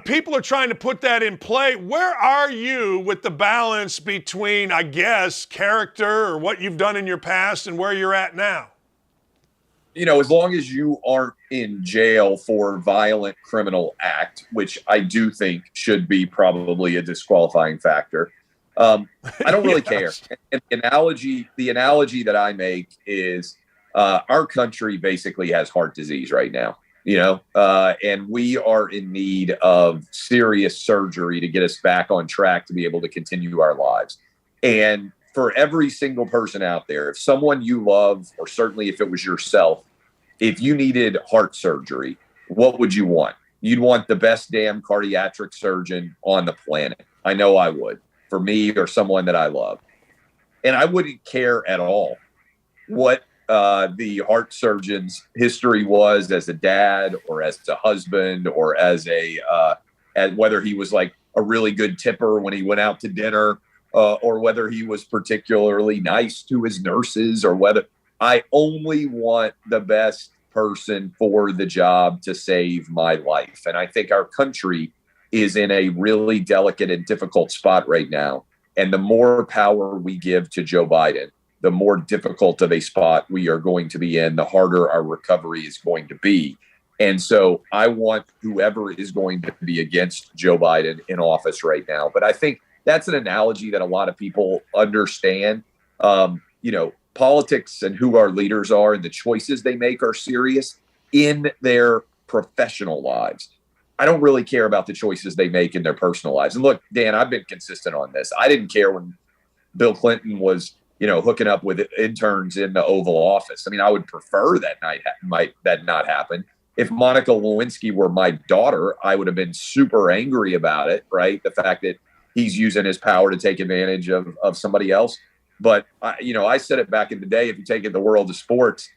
People are trying to put that in play. Where are you with the balance between, I guess, character or what you've done in your past and where you're at now? You know, as long as you aren't in jail for violent criminal act, which I do think should be probably a disqualifying factor, I don't really care. And the analogy that I make is our country basically has heart disease right now. And we are in need of serious surgery to get us back on track to be able to continue our lives. And for every single person out there, if someone you love, or certainly if it was yourself, if you needed heart surgery, what would you want? You'd want the best damn cardiac surgeon on the planet. I know I would, for me or someone that I love. And I wouldn't care at all what the heart surgeon's history was as a dad or as a husband or as whether he was like a really good tipper when he went out to dinner or whether he was particularly nice to his nurses, or whether I only want the best person for the job to save my life. And I think our country is in a really delicate and difficult spot right now. And the more power we give to Joe Biden, the more difficult of a spot we are going to be in, the harder our recovery is going to be. And so I want whoever is going to be against Joe Biden in office right now. But I think that's an analogy that a lot of people understand. Politics and who our leaders are and the choices they make are serious in their professional lives. I don't really care about the choices they make in their personal lives. And look, Dan, I've been consistent on this. I didn't care when Bill Clinton was hooking up with interns in the Oval Office. I mean, I would prefer that not happen. If Monica Lewinsky were my daughter, I would have been super angry about it, right? The fact that he's using his power to take advantage of somebody else. But, I said it back in the day, if you take it the world of sports,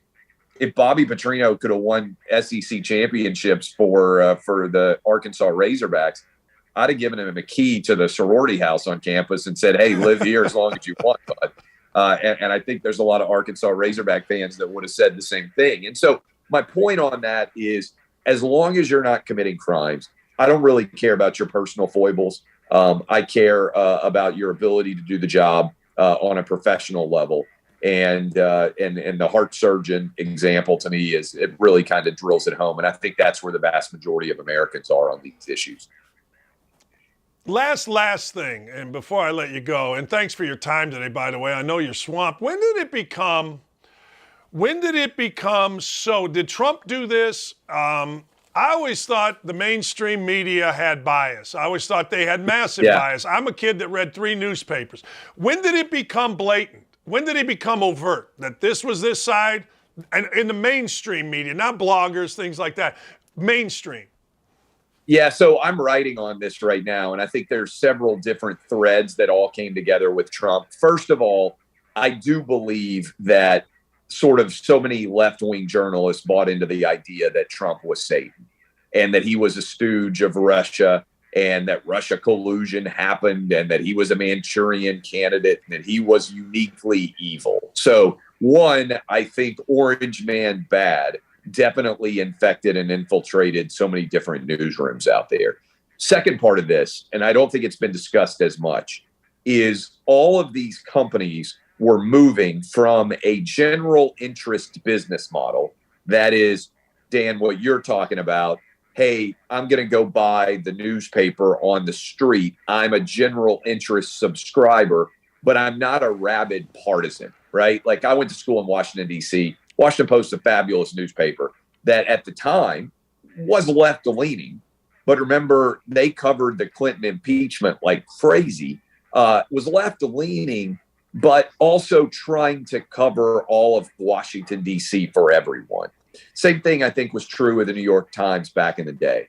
if Bobby Petrino could have won SEC championships for the Arkansas Razorbacks, I'd have given him a key to the sorority house on campus and said, hey, live here as long as you want, bud. And I think there's a lot of Arkansas Razorback fans that would have said the same thing. And so my point on that is, as long as you're not committing crimes, I don't really care about your personal foibles. I care about your ability to do the job on a professional level. And the heart surgeon example to me is it really kind of drills it home. And I think that's where the vast majority of Americans are on these issues. Last thing, and before I let you go, and thanks for your time today, by the way. I know you're swamped. When did it become so? Did Trump do this? I always thought the mainstream media had bias. I always thought they had massive bias. I'm a kid that read 3 newspapers. When did it become blatant? When did it become overt that this was this side? And in the mainstream media, not bloggers, things like that. Mainstream. Yeah, so I'm writing on this right now, and I think there's several different threads that all came together with Trump. First of all, I do believe that sort of so many left-wing journalists bought into the idea that Trump was Satan and that he was a stooge of Russia and that Russia collusion happened and that he was a Manchurian candidate and that he was uniquely evil. So one, I think Orange Man bad definitely infected and infiltrated so many different newsrooms out there. Second part of this, and I don't think it's been discussed as much, is all of these companies were moving from a general interest business model. That is, Dan, what you're talking about. Hey, I'm going to go buy the newspaper on the street. I'm a general interest subscriber, but I'm not a rabid partisan, right? Like I went to school in Washington, D.C. Washington Post, a fabulous newspaper that at the time was left-leaning. But remember, they covered the Clinton impeachment like crazy, was left-leaning, but also trying to cover all of Washington, D.C. for everyone. Same thing I think was true with the New York Times back in the day.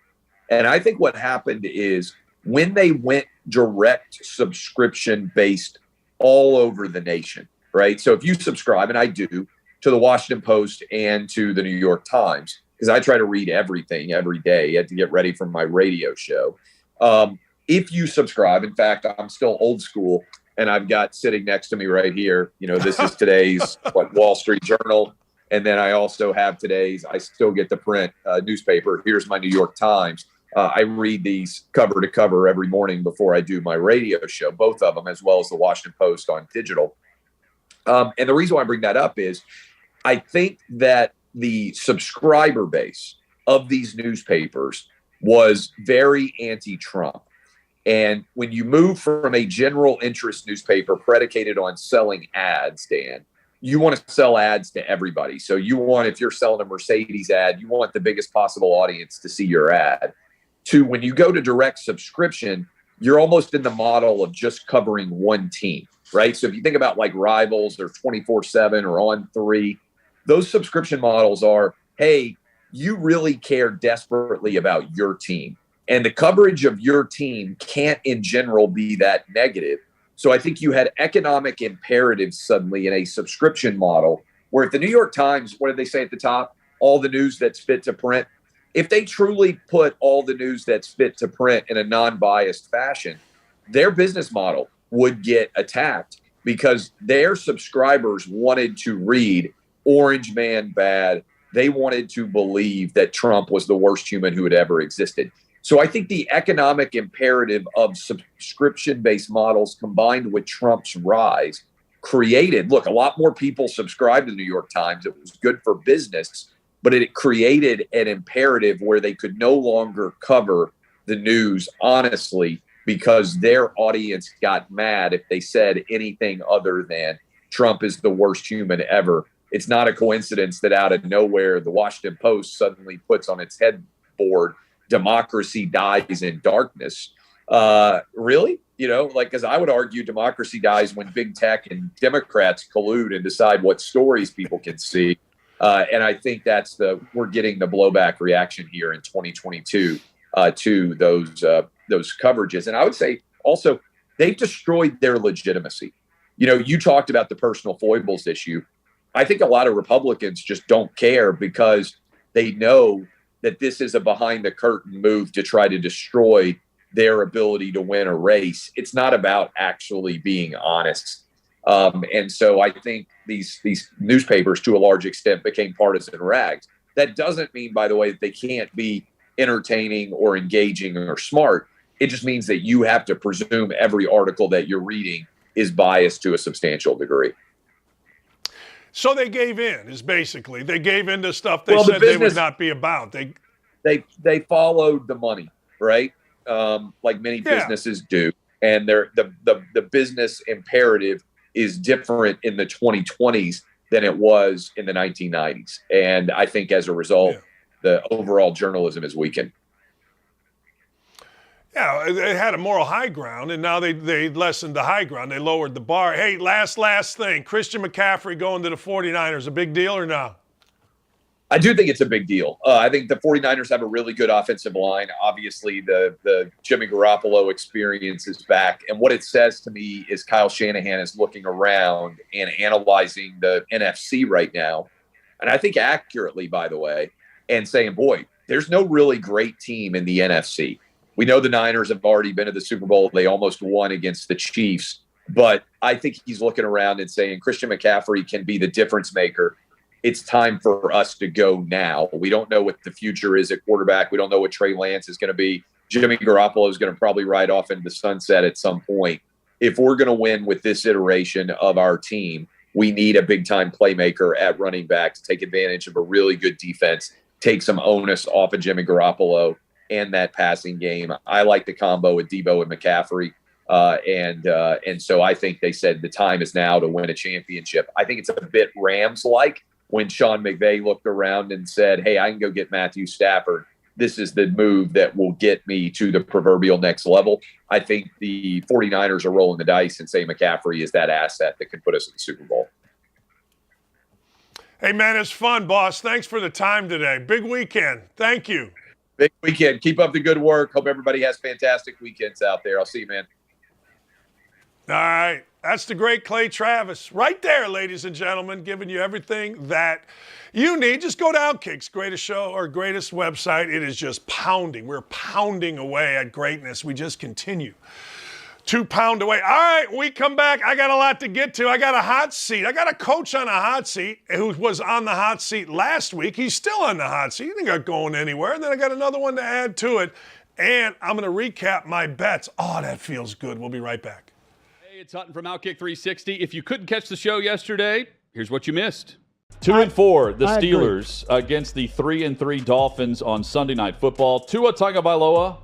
And I think what happened is when they went direct subscription based all over the nation, right? So if you subscribe, and I do, to the Washington Post and to the New York Times, because I try to read everything every day. I had to get ready for my radio show. If you subscribe, in fact, I'm still old school, and I've got sitting next to me right here, this is today's Wall Street Journal. And then I also have today's, I still get the print newspaper. Here's my New York Times. I read these cover to cover every morning before I do my radio show, both of them, as well as the Washington Post on digital. And the reason why I bring that up is I think that the subscriber base of these newspapers was very anti-Trump. And when you move from a general interest newspaper predicated on selling ads, Dan, you want to sell ads to everybody. So you want, if you're selling a Mercedes ad, you want the biggest possible audience to see your ad. To when you go to direct subscription, you're almost in the model of just covering one team, right? So if you think about like Rivals or 24/7 or On3, those subscription models are, hey, you really care desperately about your team. And the coverage of your team can't in general be that negative. So I think you had economic imperatives suddenly in a subscription model where if the New York Times, what did they say at the top? All the news that's fit to print. If they truly put all the news that's fit to print in a non-biased fashion, their business model would get attacked because their subscribers wanted to read Orange Man bad. They wanted to believe that Trump was the worst human who had ever existed. So I think the economic imperative of subscription-based models combined with Trump's rise created, look, a lot more people subscribed to the New York Times. It was good for business, but it created an imperative where they could no longer cover the news honestly because their audience got mad if they said anything other than Trump is the worst human ever. It's not a coincidence that out of nowhere, the Washington Post suddenly puts on its headboard, democracy dies in darkness. Really? Because I would argue democracy dies when big tech and Democrats collude and decide what stories people can see. And I think we're getting the blowback reaction here in 2022 to those coverages. And I would say also they've destroyed their legitimacy. You talked about the personal foibles issue. I think a lot of Republicans just don't care because they know that this is a behind the curtain move to try to destroy their ability to win a race. It's not about actually being honest. And so I think these newspapers to a large extent became partisan rags. That doesn't mean, by the way, that they can't be entertaining or engaging or smart. It just means that you have to presume every article that you're reading is biased to a substantial degree. So they gave in, is basically. They gave in to stuff they Well, the said they would business- not be about. They followed the money, right? Like many businesses do. And the business imperative is different in the 2020s than it was in the 1990s. And I think as a result, the overall journalism is weakened. Yeah, they had a moral high ground, and now they lessened the high ground. They lowered the bar. Hey, last thing. Christian McCaffrey going to the 49ers, a big deal or no? I do think it's a big deal. I think the 49ers have a really good offensive line. Obviously, the Jimmy Garoppolo experience is back. And what it says to me is Kyle Shanahan is looking around and analyzing the NFC right now, and I think accurately, by the way, and saying, boy, there's no really great team in the NFC. We know the Niners have already been to the Super Bowl. They almost won against the Chiefs. But I think he's looking around and saying Christian McCaffrey can be the difference maker. It's time for us to go now. We don't know what the future is at quarterback. We don't know what Trey Lance is going to be. Jimmy Garoppolo is going to probably ride off into the sunset at some point. If we're going to win with this iteration of our team, we need a big-time playmaker at running back to take advantage of a really good defense, take some onus off of Jimmy Garoppolo and that passing game. I like the combo with Debo and McCaffrey. And so I think they said the time is now to win a championship. I think it's a bit Rams-like when Sean McVay looked around and said, hey, I can go get Matthew Stafford. This is the move that will get me to the proverbial next level. I think the 49ers are rolling the dice and say McCaffrey is that asset that could put us in the Super Bowl. Hey, man, it's fun, boss. Thanks for the time today. Big weekend. Thank you. Big weekend. Keep up the good work. Hope everybody has fantastic weekends out there. I'll see you, man. All right. That's the great Clay Travis. Right there, ladies and gentlemen, giving you everything that you need. Just go to Outkick's greatest show or greatest website. It is just pounding. We're pounding away at greatness. We just continue to pound away. All right, we come back. I got a lot to get to. I got a hot seat. I got a coach on a hot seat who was on the hot seat last week. He's still on the hot seat. He didn't go going anywhere. And then I got another one to add to it. And I'm going to recap my bets. Oh, that feels good. We'll be right back. Hey, it's Hutton from Outkick 360. If you couldn't catch the show yesterday, here's what you missed. 2-4, the Steelers against the 3-3 Dolphins on Sunday Night Football. Tua Tagovailoa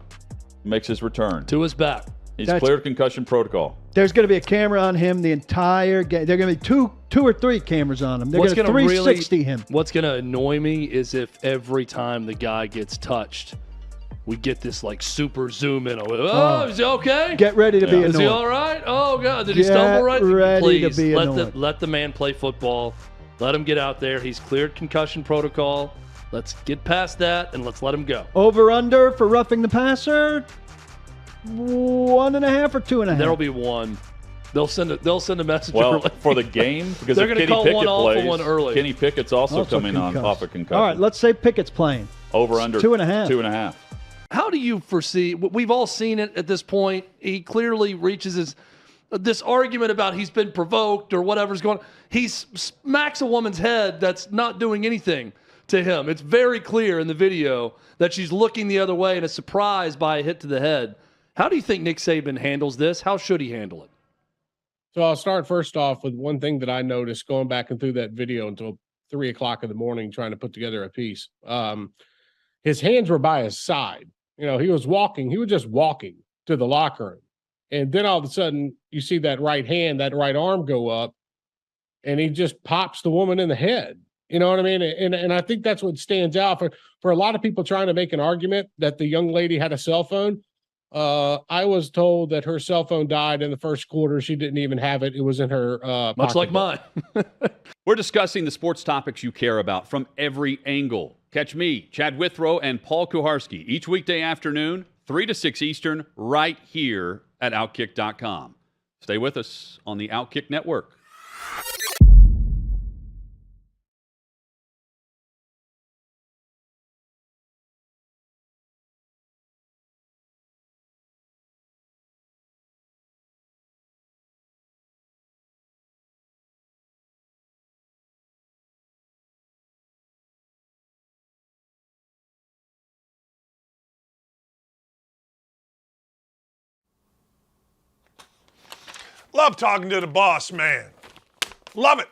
makes his return. Tua's back. He's cleared concussion protocol. There's going to be a camera on him the entire game. There are going to be two or three cameras on him. They're going to 360 him. What's going to annoy me is if every time the guy gets touched, we get this like super zoom in. Oh, is he okay? Get ready to be annoyed. Is he all right? Oh, God. Did he stumble right? Ready Please, to be let the man play football. Let him get out there. He's cleared concussion protocol. Let's get past that and let's let him go. Over under for roughing the passer? 1.5 or 2.5? There'll be one. They'll send a message. Well, for the game, because they're if going to Kenny call Pickett one off plays, and one early. Kenny Pickett's also coming on off a concussion. All right, let's say Pickett's playing. Over under 2.5. 2.5. How do you foresee? We've all seen it at this point. He clearly reaches this argument about he's been provoked or whatever's going on. He smacks a woman's head that's not doing anything to him. It's very clear in the video that she's looking the other way and is surprised by a hit to the head. How do you think Nick Saban handles this? How should he handle it? So I'll start first off with one thing that I noticed going back and through that video until 3 o'clock in the morning trying to put together a piece. His hands were by his side. You know, he was just walking to the locker room. And then all of a sudden you see that right hand, that right arm go up, and he just pops the woman in the head. You know what I mean? And I think that's what stands out for a lot of people trying to make an argument that the young lady had a cell phone. I was told that her cell phone died in the first quarter. She didn't even have it. It was in her much like mine. We're discussing the sports topics you care about from every angle. Catch me, Chad Withrow, and Paul Kuharski each weekday afternoon, 3 to 6 Eastern, right here at Outkick.com. Stay with us on the Outkick Network. Love talking to the boss man. Love it.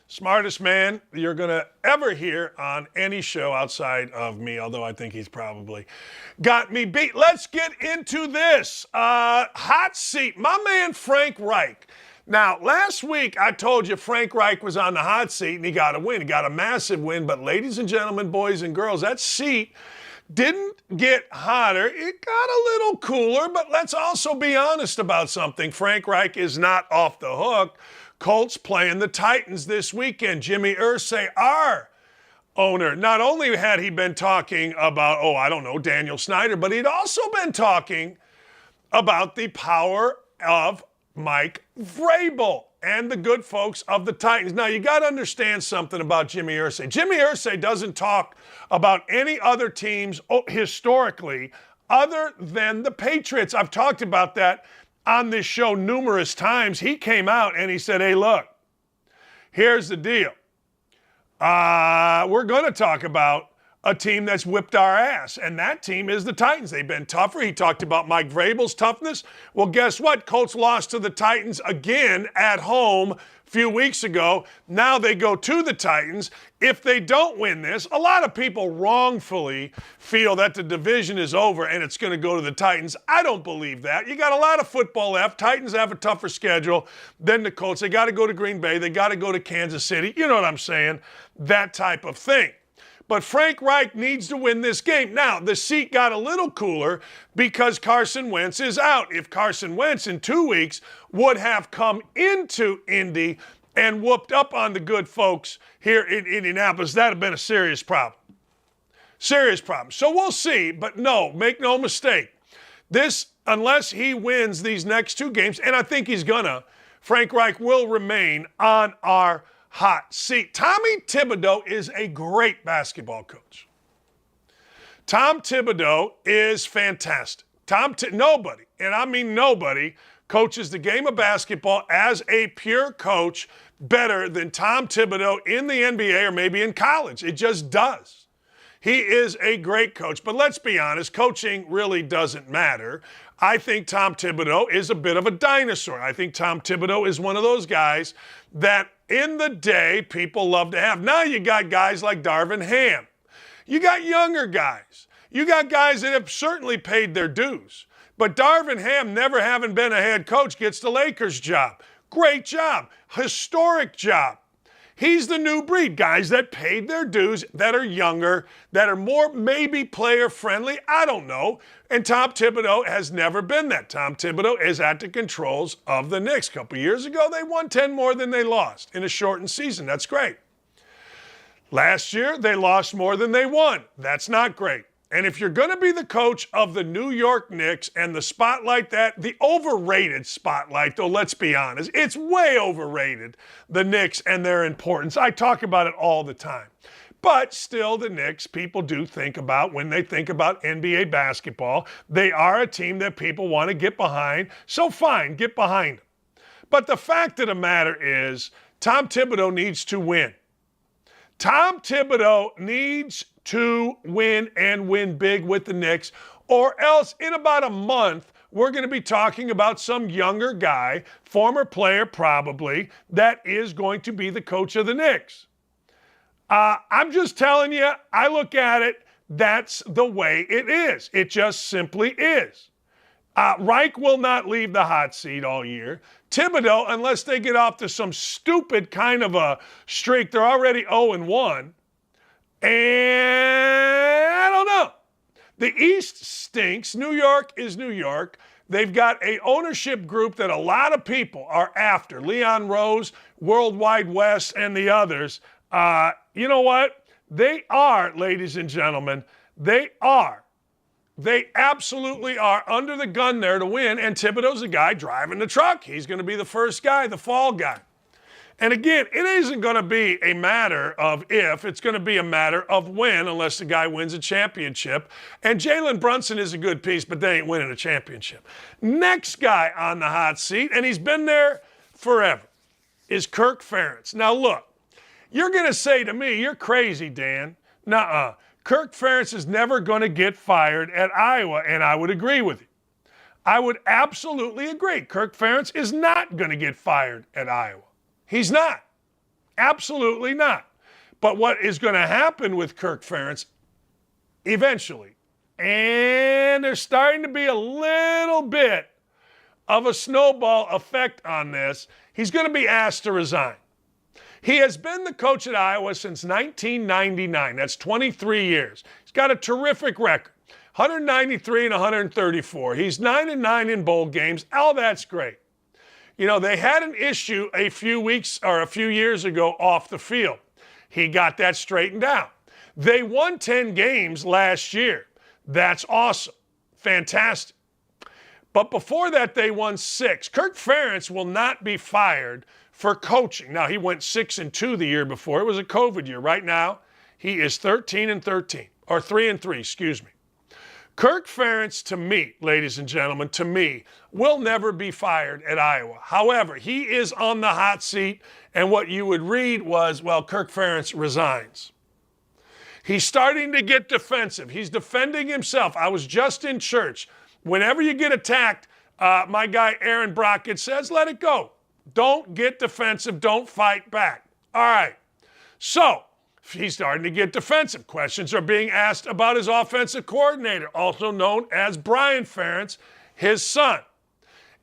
Smartest man you're going to ever hear on any show outside of me, although I think he's probably got me beat. Let's get into this. Hot seat. My man Frank Reich. Now, last week I told you Frank Reich was on the hot seat and he got a win. He got a massive win. But ladies and gentlemen, boys and girls, that seat didn't get hotter. It got a little cooler. But let's also be honest about something. Frank Reich is not off the hook. Colts playing the Titans this weekend. Jimmy Irsay, our owner, not only had he been talking about, Daniel Snyder, but he'd also been talking about the power of Mike Vrabel and the good folks of the Titans. Now, you got to understand something about Jimmy Irsay. Jimmy Irsay doesn't talk about any other teams historically other than the Patriots. I've talked about that on this show numerous times. He came out and he said, hey, look, here's the deal. We're going to talk about a team that's whipped our ass, and that team is the Titans. They've been tougher. He talked about Mike Vrabel's toughness. Well, guess what? Colts lost to the Titans again at home a few weeks ago. Now they go to the Titans. If they don't win this, a lot of people wrongfully feel that the division is over and it's going to go to the Titans. I don't believe that. You got a lot of football left. Titans have a tougher schedule than the Colts. They got to go to Green Bay. They got to go to Kansas City. You know what I'm saying? That type of thing. But Frank Reich needs to win this game. Now, the seat got a little cooler because Carson Wentz is out. If Carson Wentz in 2 weeks would have come into Indy and whooped up on the good folks here in Indianapolis, that would have been a serious problem. Serious problem. So we'll see. But no, make no mistake. This, unless he wins these next 2 games, and I think he's gonna, Frank Reich will remain on our hot seat. Tommy Thibodeau is a great basketball coach. Tom Thibodeau is fantastic. Nobody, and I mean nobody, coaches the game of basketball as a pure coach better than Tom Thibodeau in the NBA or maybe in college. It just does. He is a great coach. But let's be honest, coaching really doesn't matter. I think Tom Thibodeau is a bit of a dinosaur. I think Tom Thibodeau is one of those guys that in the day people love to have. Now you got guys like Darvin Ham. You got younger guys. You got guys that have certainly paid their dues. But Darvin Ham, never having been a head coach, gets the Lakers job. Great job. Historic job. He's the new breed, guys that paid their dues, that are younger, that are more maybe player friendly. I don't know. And Tom Thibodeau has never been that. Tom Thibodeau is at the controls of the Knicks. A couple years ago, they won 10 more than they lost in a shortened season. That's great. Last year, they lost more than they won. That's not great. And if you're going to be the coach of the New York Knicks and the spotlight the overrated spotlight, though, let's be honest, it's way overrated, the Knicks and their importance. I talk about it all the time. But still, the Knicks, people do think about when they think about NBA basketball. They are a team that people want to get behind. So fine, get behind them. But the fact of the matter is, Tom Thibodeau needs to win. Tom Thibodeau needs to win and win big with the Knicks, or else in about a month, we're going to be talking about some younger guy, former player probably, that is going to be the coach of the Knicks. I'm just telling you, I look at it, that's the way it is. It just simply is. Reich will not leave the hot seat all year. Thibodeau, unless they get off to some stupid kind of a streak, they're already 0-1. And I don't know. The East stinks. New York is New York. They've got an ownership group that a lot of people are after. Leon Rose, Worldwide West, and the others. You know what? They are, ladies and gentlemen, they absolutely are under the gun there to win, and Thibodeau's the guy driving the truck. He's going to be the first guy, the fall guy. And again, it isn't going to be a matter of if, it's going to be a matter of when, unless the guy wins a championship. And Jalen Brunson is a good piece, but they ain't winning a championship. Next guy on the hot seat, and he's been there forever, is Kirk Ference. Now look, you're going to say to me, you're crazy, Dan. Nuh-uh. Kirk Ference is never going to get fired at Iowa, and I would agree with you. I would absolutely agree. Kirk Ference is not going to get fired at Iowa. He's not. Absolutely not. But what is going to happen with Kirk Ference eventually, and there's starting to be a little bit of a snowball effect on this, he's going to be asked to resign. He has been the coach at Iowa since 1999. That's 23 years. He's got a terrific record, 193 and 134. He's 9-9 in bowl games. All that's great. You know, they had an issue a few years ago off the field. He got that straightened out. They won 10 games last year. That's awesome. Fantastic. But before that, they won 6. Kirk Ference will not be fired for coaching. Now, he went 6-2 the year before. It was a COVID year. Right now, he is 13-13, or 3-3, excuse me. Kirk Ference, to me, ladies and gentlemen, to me, will never be fired at Iowa. However, he is on the hot seat, and what you would read was, well, Kirk Ference resigns. He's starting to get defensive. He's defending himself. I was just in church. Whenever you get attacked, my guy Aaron Brockett says, let it go. Don't get defensive. Don't fight back. All right. So he's starting to get defensive. Questions are being asked about his offensive coordinator, also known as Brian Ference, his son.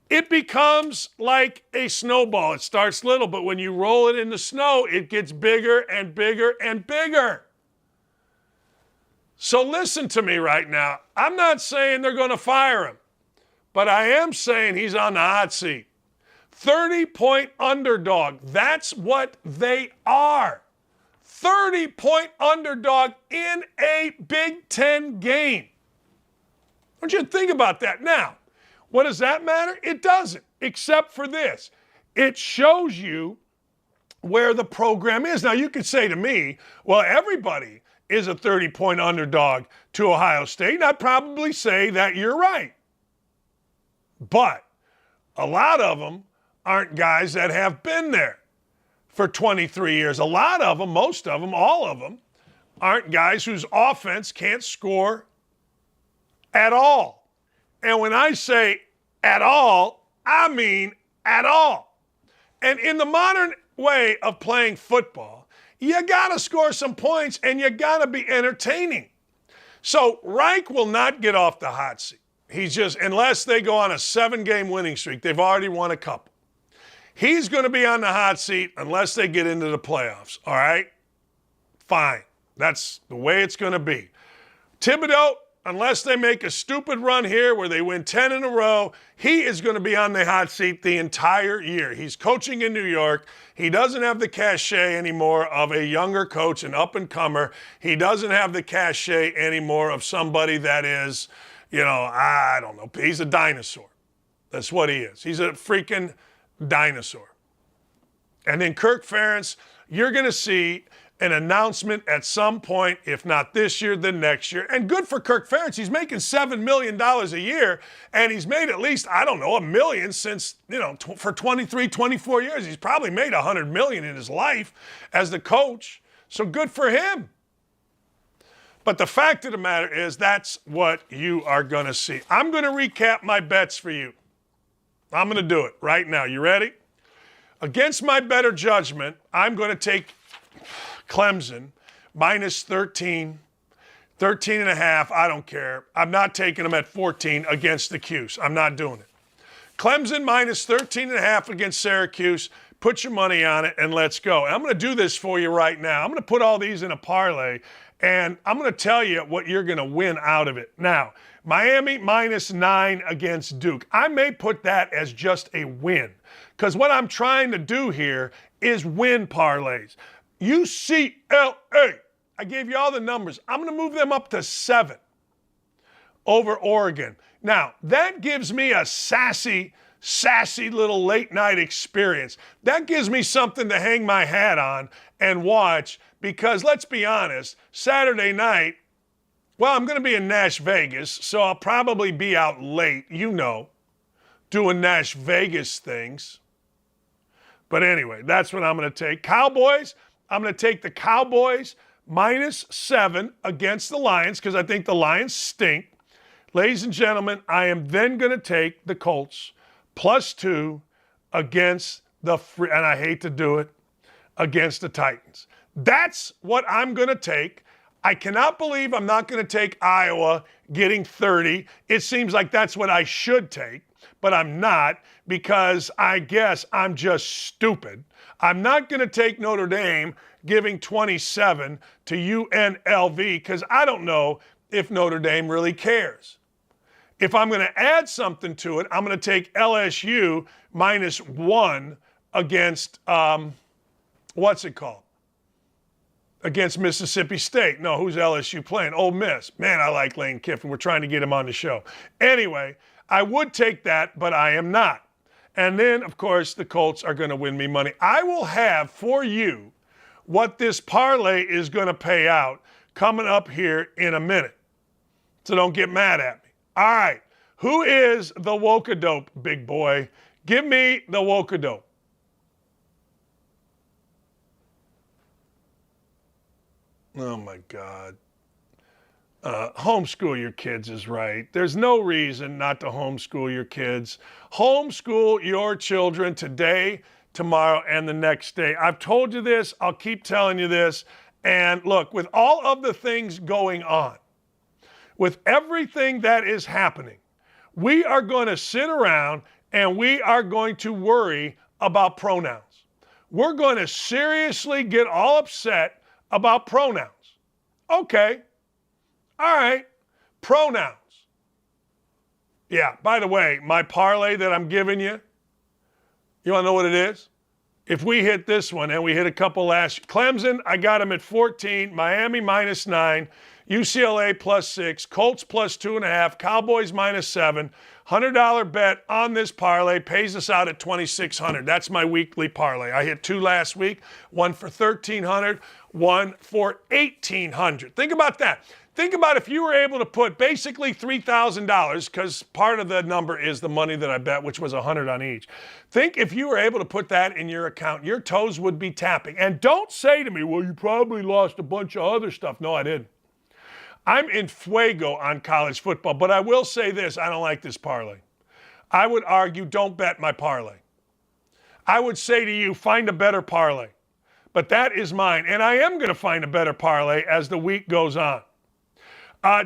It becomes like a snowball. It starts little, but when you roll it in the snow, it gets bigger and bigger and bigger. So listen to me right now. I'm not saying they're going to fire him, but I am saying he's on the hot seat. 30-point underdog. That's what they are. 30-point underdog in a Big Ten game. I want you to think about that. Now, what does that matter? It doesn't, except for this. It shows you where the program is. Now, you could say to me, well, everybody is a 30-point underdog to Ohio State, and I'd probably say that you're right. But a lot of them aren't guys that have been there for 23 years. A lot of them, most of them, all of them, aren't guys whose offense can't score at all. And when I say at all, I mean at all. And in the modern way of playing football, you got to score some points and you got to be entertaining. So Reich will not get off the hot seat. He's just, unless they go on a 7-game winning streak, they've already won a couple. He's going to be on the hot seat unless they get into the playoffs, all right? Fine. That's the way it's going to be. Thibodeau, unless they make a stupid run here where they win 10 in a row, he is going to be on the hot seat the entire year. He's coaching in New York. He doesn't have the cachet anymore of a younger coach, an up-and-comer. He doesn't have the cachet anymore of somebody that is, I don't know. He's a dinosaur. That's what he is. He's a freaking dinosaur. And then Kirk Ference, you're going to see an announcement at some point, if not this year, then next year. And good for Kirk Ference. He's making $7 million a year, and he's made at least, $1 million since, for 23, 24 years. He's probably made $100 million in his life as the coach. So good for him. But the fact of the matter is that's what you are going to see. I'm going to recap my bets for you. I'm going to do it right now. You ready? Against my better judgment, I'm going to take Clemson minus 13, 13.5. I don't care. I'm not taking them at 14 against the Cuse. I'm not doing it. Clemson minus 13.5 against Syracuse. Put your money on it and let's go. And I'm going to do this for you right now. I'm going to put all these in a parlay and I'm going to tell you what you're going to win out of it. Now, Miami minus 9 against Duke. I may put that as just a win because what I'm trying to do here is win parlays. UCLA, I gave you all the numbers. I'm going to move them up to 7 over Oregon. Now, that gives me a sassy little late night experience. That gives me something to hang my hat on and watch because let's be honest, Saturday night, well, I'm going to be in Nash Vegas, so I'll probably be out late, doing Nash Vegas things. But anyway, that's what I'm going to take. Cowboys, I'm going to take the Cowboys minus 7 against the Lions because I think the Lions stink. Ladies and gentlemen, I am then going to take the Colts plus 2 against and I hate to do it, against the Titans. That's what I'm going to take. I cannot believe I'm not going to take Iowa getting 30. It seems like that's what I should take, but I'm not because I guess I'm just stupid. I'm not going to take Notre Dame giving 27 to UNLV because I don't know if Notre Dame really cares. If I'm going to add something to it, I'm going to take LSU -1 against, what's it called? Against Mississippi State. No, who's LSU playing? Ole Miss. Man, I like Lane Kiffin. We're trying to get him on the show. Anyway, I would take that, but I am not. And then, of course, the Colts are going to win me money. I will have for you what this parlay is going to pay out coming up here in a minute. So don't get mad at me. All right. Who is the woke-a-dope, big boy? Give me the woke-a-dope. Oh, my God. Homeschool your kids is right. There's no reason not to homeschool your kids. Homeschool your children today, tomorrow, and the next day. I've told you this. I'll keep telling you this. And look, with all of the things going on, with everything that is happening, we are going to sit around and we are going to worry about pronouns. We're going to seriously get all upset about pronouns. Okay. All right. Pronouns. Yeah, by the way, my parlay that I'm giving you, you want to know what it is? If we hit this one and we hit a couple last, Clemson, I got them at 14, Miami -9, UCLA +6, Colts +2.5, Cowboys -7. $100 bet on this parlay pays us out at $2,600. That's my weekly parlay. I hit 2 last week, one for $1,300, one for $1,800. Think about that. Think about if you were able to put basically $3,000, because part of the number is the money that I bet, which was $100 on each. Think if you were able to put that in your account, your toes would be tapping. And don't say to me, well, you probably lost a bunch of other stuff. No, I didn't. I'm in fuego on college football, but I will say this, I don't like this parlay. I would argue, don't bet my parlay. I would say to you, find a better parlay. But that is mine, and I am going to find a better parlay as the week goes on.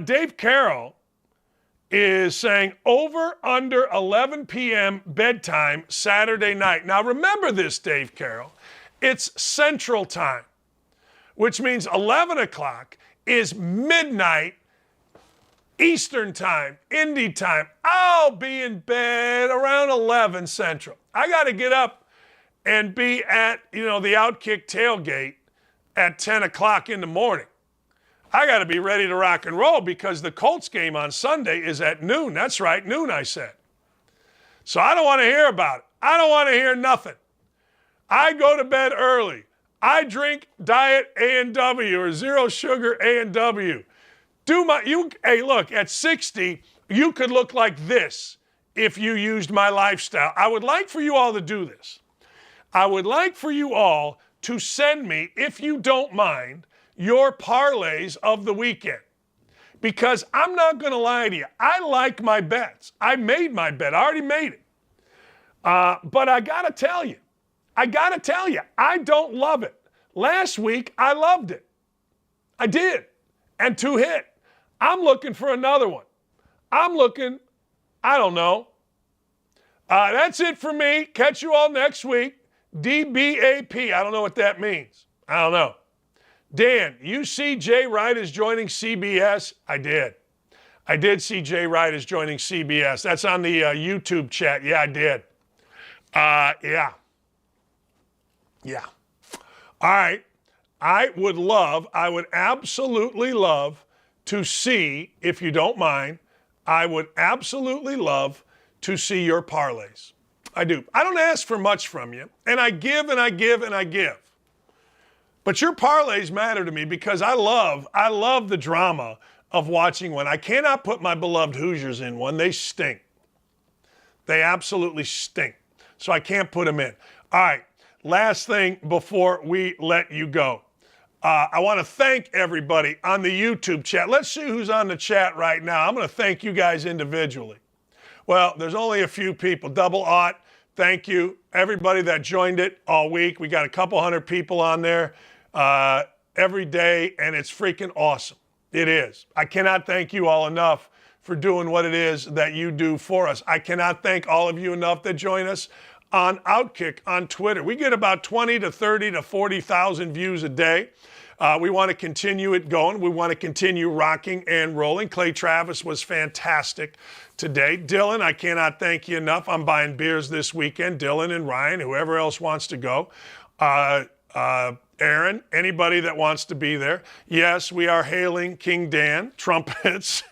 Dave Carroll is saying over under 11 p.m. bedtime Saturday night. Now remember this, Dave Carroll. It's Central Time, which means 11 o'clock is midnight Eastern Time, Indy Time. I'll be in bed around 11 Central. I got to get up and be at, the Outkick tailgate at 10 o'clock in the morning. I got to be ready to rock and roll because the Colts game on Sunday is at noon. That's right, noon, I said. So I don't want to hear about it. I don't want to hear nothing. I go to bed early. I drink Diet A&W or zero sugar A&W. Hey, look, at 60, you could look like this if you used my lifestyle. I would like for you all to do this. I would like for you all to send me, if you don't mind, your parlays of the weekend. Because I'm not going to lie to you. I like my bets. I made my bet. I already made it. But I got to tell you, I don't love it. Last week, I loved it. I did. And 2 hit. I'm looking for another one. I don't know. That's it for me. Catch you all next week. DBAP. I don't know what that means. I don't know. Dan, you see Jay Wright is joining CBS? I did. I did see Jay Wright is joining CBS. That's on the YouTube chat. Yeah, I did. Yeah. All right. I would absolutely love to see, if you don't mind, I would absolutely love to see your parlays. I do. I don't ask for much from you, and I give and I give and I give. But your parlays matter to me because I love the drama of watching one. I cannot put my beloved Hoosiers in one. They stink. They absolutely stink. So I can't put them in. All right. Last thing before we let you go. I want to thank everybody on the YouTube chat. Let's see who's on the chat right now. I'm going to thank you guys individually. Well, there's only a few people. Double Aught, Thank you, everybody that joined it all week. We got a couple hundred people on there every day, and it's freaking awesome. It is. I cannot thank you all enough for doing what it is that you do for us. I cannot thank all of you enough that join us on Outkick on Twitter. We get about 20 to 30 to 40,000 views a day. We want to continue it going. We want to continue rocking and rolling. Clay Travis was fantastic today. Dylan, I cannot thank you enough. I'm buying beers this weekend. Dylan and Ryan, whoever else wants to go. Aaron, anybody that wants to be there. Yes, we are hailing King Dan, trumpets.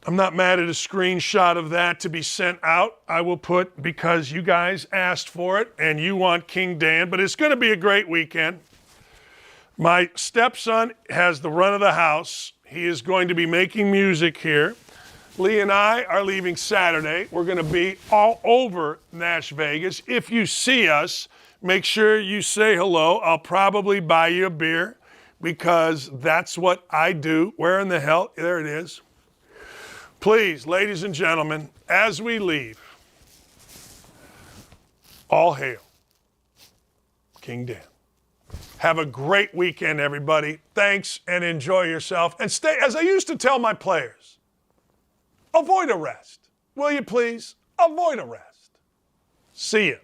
I'm not mad at a screenshot of that to be sent out. I will put, because you guys asked for it and you want King Dan, but it's going to be a great weekend. My stepson has the run of the house. He is going to be making music here. Lee and I are leaving Saturday. We're going to be all over Nash Vegas. If you see us, make sure you say hello. I'll probably buy you a beer because that's what I do. Where in the hell? There it is. Please, ladies and gentlemen, as we leave, all hail King Dan. Have a great weekend, everybody. Thanks, and enjoy yourself. And stay, as I used to tell my players, avoid arrest. Will you please? Avoid arrest. See you.